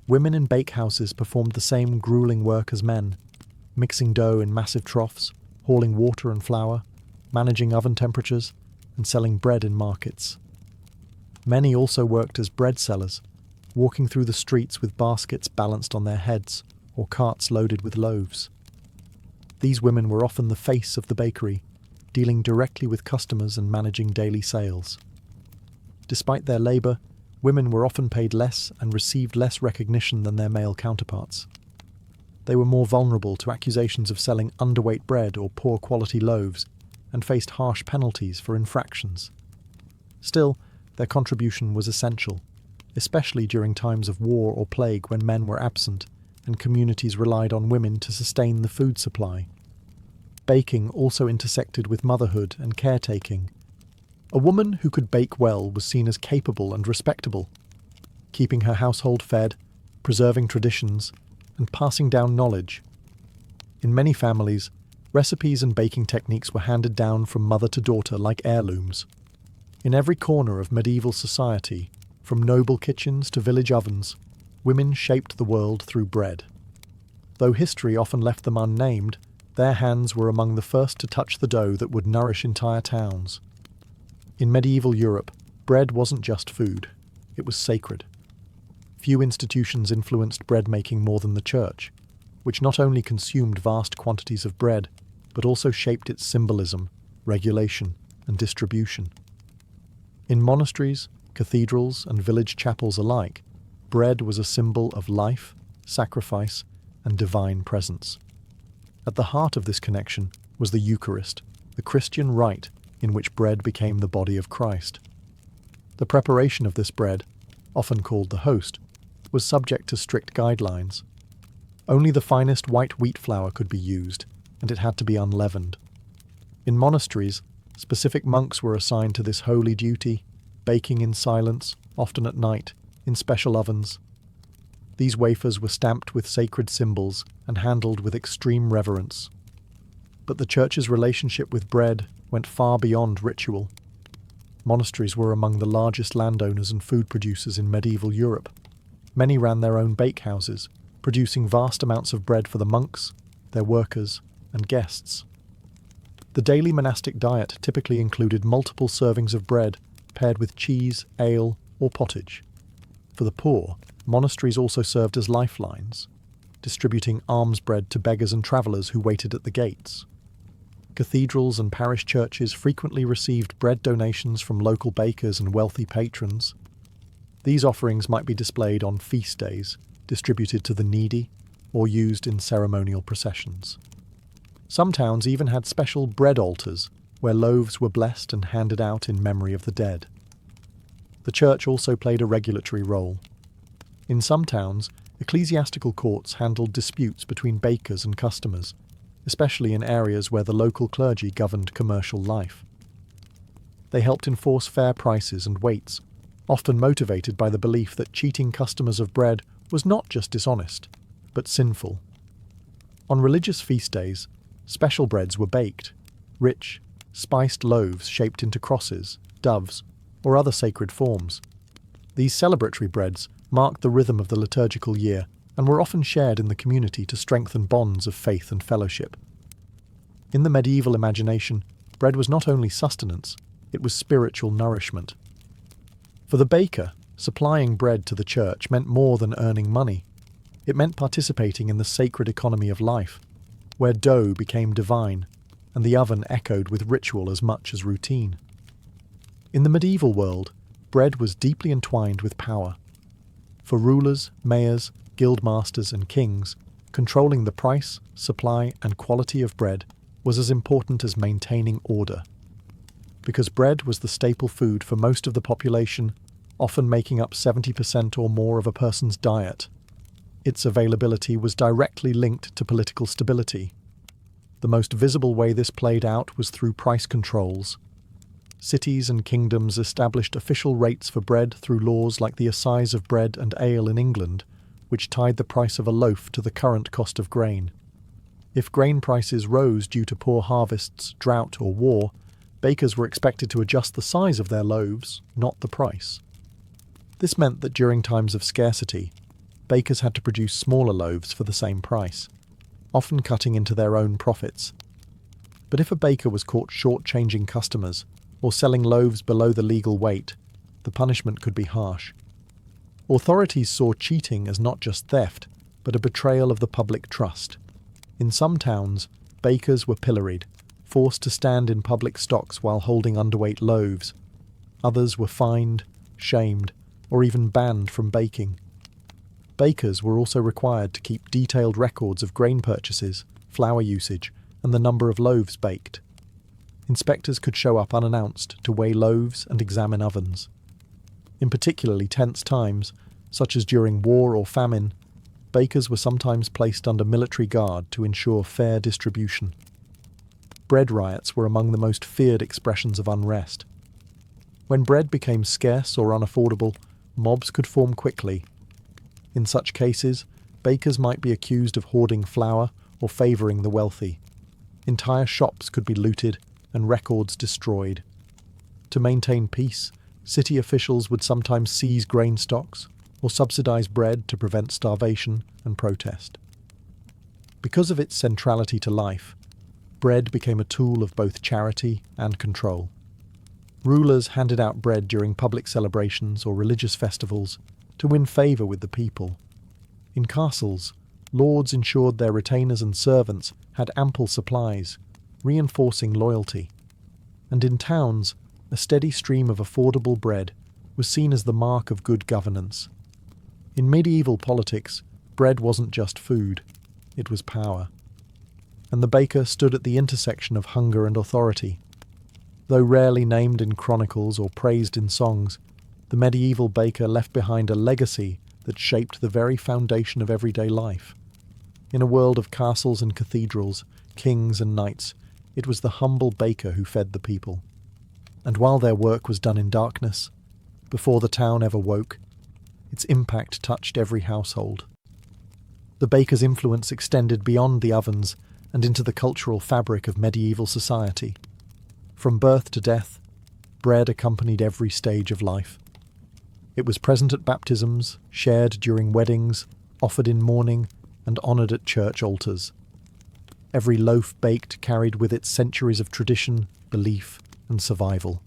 Women in bakehouses performed the same grueling work as men, mixing dough in massive troughs, hauling water and flour, managing oven temperatures, and selling bread in markets. Many also worked as bread sellers, walking through the streets with baskets balanced on their heads or carts loaded with loaves. These women were often the face of the bakery, dealing directly with customers and managing daily sales. Despite their labour, women were often paid less and received less recognition than their male counterparts. They were more vulnerable to accusations of selling underweight bread or poor quality loaves, and faced harsh penalties for infractions. Still, their contribution was essential, especially during times of war or plague when men were absent and communities relied on women to sustain the food supply. Baking also intersected with motherhood and caretaking. A woman who could bake well was seen as capable and respectable, keeping her household fed, preserving traditions, and passing down knowledge. In many families, recipes and baking techniques were handed down from mother to daughter like heirlooms. In every corner of medieval society, from noble kitchens to village ovens, women shaped the world through bread. Though history often left them unnamed, their hands were among the first to touch the dough that would nourish entire towns. In medieval Europe, bread wasn't just food, it was sacred. Few institutions influenced bread making more than the church, which not only consumed vast quantities of bread, but also shaped its symbolism, regulation, and distribution. In monasteries, cathedrals, and village chapels alike, bread was a symbol of life, sacrifice, and divine presence. At the heart of this connection was the Eucharist, the Christian rite in which bread became the body of Christ. The preparation of this bread, often called the host, was subject to strict guidelines. Only the finest white wheat flour could be used, and it had to be unleavened. In monasteries, specific monks were assigned to this holy duty, baking in silence, often at night, in special ovens. These wafers were stamped with sacred symbols and handled with extreme reverence. But the Church's relationship with bread went far beyond ritual. Monasteries were among the largest landowners and food producers in medieval Europe. Many ran their own bakehouses, producing vast amounts of bread for the monks, their workers, and guests. The daily monastic diet typically included multiple servings of bread, paired with cheese, ale, or pottage. For the poor, monasteries also served as lifelines, distributing alms bread to beggars and travellers who waited at the gates. Cathedrals and parish churches frequently received bread donations from local bakers and wealthy patrons. These offerings might be displayed on feast days, distributed to the needy, or used in ceremonial processions. Some towns even had special bread altars, where loaves were blessed and handed out in memory of the dead. The church also played a regulatory role. In some towns, ecclesiastical courts handled disputes between bakers and customers, especially in areas where the local clergy governed commercial life. They helped enforce fair prices and weights, often motivated by the belief that cheating customers of bread was not just dishonest, but sinful. On religious feast days, special breads were baked, rich, spiced loaves shaped into crosses, doves, or other sacred forms. These celebratory breads marked the rhythm of the liturgical year and were often shared in the community to strengthen bonds of faith and fellowship. In the medieval imagination, bread was not only sustenance, it was spiritual nourishment. For the baker, supplying bread to the church meant more than earning money. It meant participating in the sacred economy of life, where dough became divine, and the oven echoed with ritual as much as routine. In the medieval world, bread was deeply entwined with power. For rulers, mayors, guildmasters, and kings, controlling the price, supply, and quality of bread was as important as maintaining order. Because bread was the staple food for most of the population, often making up 70% or more of a person's diet, its availability was directly linked to political stability. The most visible way this played out was through price controls. Cities and kingdoms established official rates for bread through laws like the assize of bread and ale in England, which tied the price of a loaf to the current cost of grain. If grain prices rose due to poor harvests, drought, or war, bakers were expected to adjust the size of their loaves, not the price. This meant that during times of scarcity, bakers had to produce smaller loaves for the same price, often cutting into their own profits. But if a baker was caught short-changing customers or selling loaves below the legal weight, the punishment could be harsh. Authorities saw cheating as not just theft, but a betrayal of the public trust. In some towns, bakers were pilloried, forced to stand in public stocks while holding underweight loaves. Others were fined, shamed, or even banned from baking. Bakers were also required to keep detailed records of grain purchases, flour usage, and the number of loaves baked. Inspectors could show up unannounced to weigh loaves and examine ovens. In particularly tense times, such as during war or famine, bakers were sometimes placed under military guard to ensure fair distribution. Bread riots were among the most feared expressions of unrest. When bread became scarce or unaffordable, mobs could form quickly. In such cases, bakers might be accused of hoarding flour or favouring the wealthy. Entire shops could be looted and records destroyed. To maintain peace, city officials would sometimes seize grain stocks or subsidise bread to prevent starvation and protest. Because of its centrality to life, bread became a tool of both charity and control. Rulers handed out bread during public celebrations or religious festivals to win favour with the people. In castles, lords ensured their retainers and servants had ample supplies, reinforcing loyalty. And in towns, a steady stream of affordable bread was seen as the mark of good governance. In medieval politics, bread wasn't just food, it was power. And the baker stood at the intersection of hunger and authority. Though rarely named in chronicles or praised in songs, the medieval baker left behind a legacy that shaped the very foundation of everyday life. In a world of castles and cathedrals, kings and knights, it was the humble baker who fed the people. And while their work was done in darkness, before the town ever woke, its impact touched every household. The baker's influence extended beyond the ovens and into the cultural fabric of medieval society. From birth to death, bread accompanied every stage of life. It was present at baptisms, shared during weddings, offered in mourning, and honoured at church altars. Every loaf baked carried with it centuries of tradition, belief, and survival.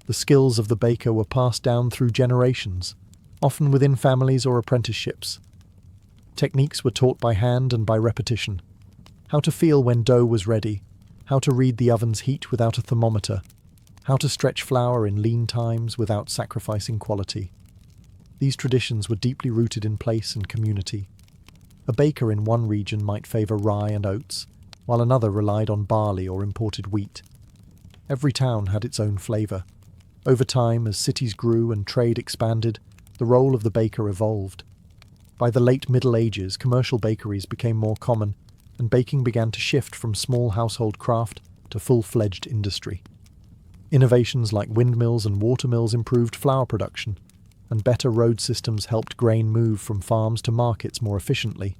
The skills of the baker were passed down through generations, often within families or apprenticeships. Techniques were taught by hand and by repetition. How to feel when dough was ready, how to read the oven's heat without a thermometer, how to stretch flour in lean times without sacrificing quality. These traditions were deeply rooted in place and community. A baker in one region might favour rye and oats, while another relied on barley or imported wheat. Every town had its own flavour. Over time, as cities grew and trade expanded, the role of the baker evolved. By the late Middle Ages, commercial bakeries became more common, and baking began to shift from small household craft to full-fledged industry. Innovations like windmills and watermills improved flour production, and better road systems helped grain move from farms to markets more efficiently.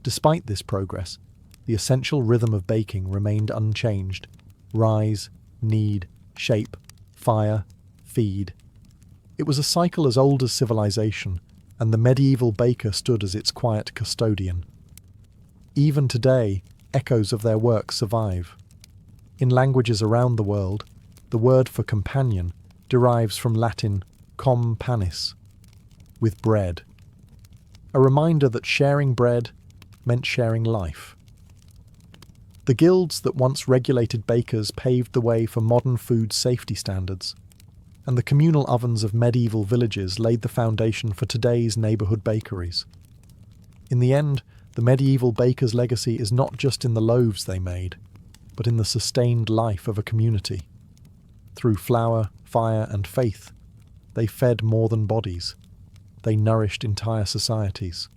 Despite this progress, the essential rhythm of baking remained unchanged: rise, knead, shape, fire, feed. It was a cycle as old as civilization, and the medieval baker stood as its quiet custodian. Even today, echoes of their work survive. In languages around the world, the word for companion derives from Latin com panis, with bread. A reminder that sharing bread meant sharing life. The guilds that once regulated bakers paved the way for modern food safety standards, and the communal ovens of medieval villages laid the foundation for today's neighbourhood bakeries. In the end, the medieval baker's legacy is not just in the loaves they made, but in the sustained life of a community. Through flour, fire, and faith, they fed more than bodies. They nourished entire societies.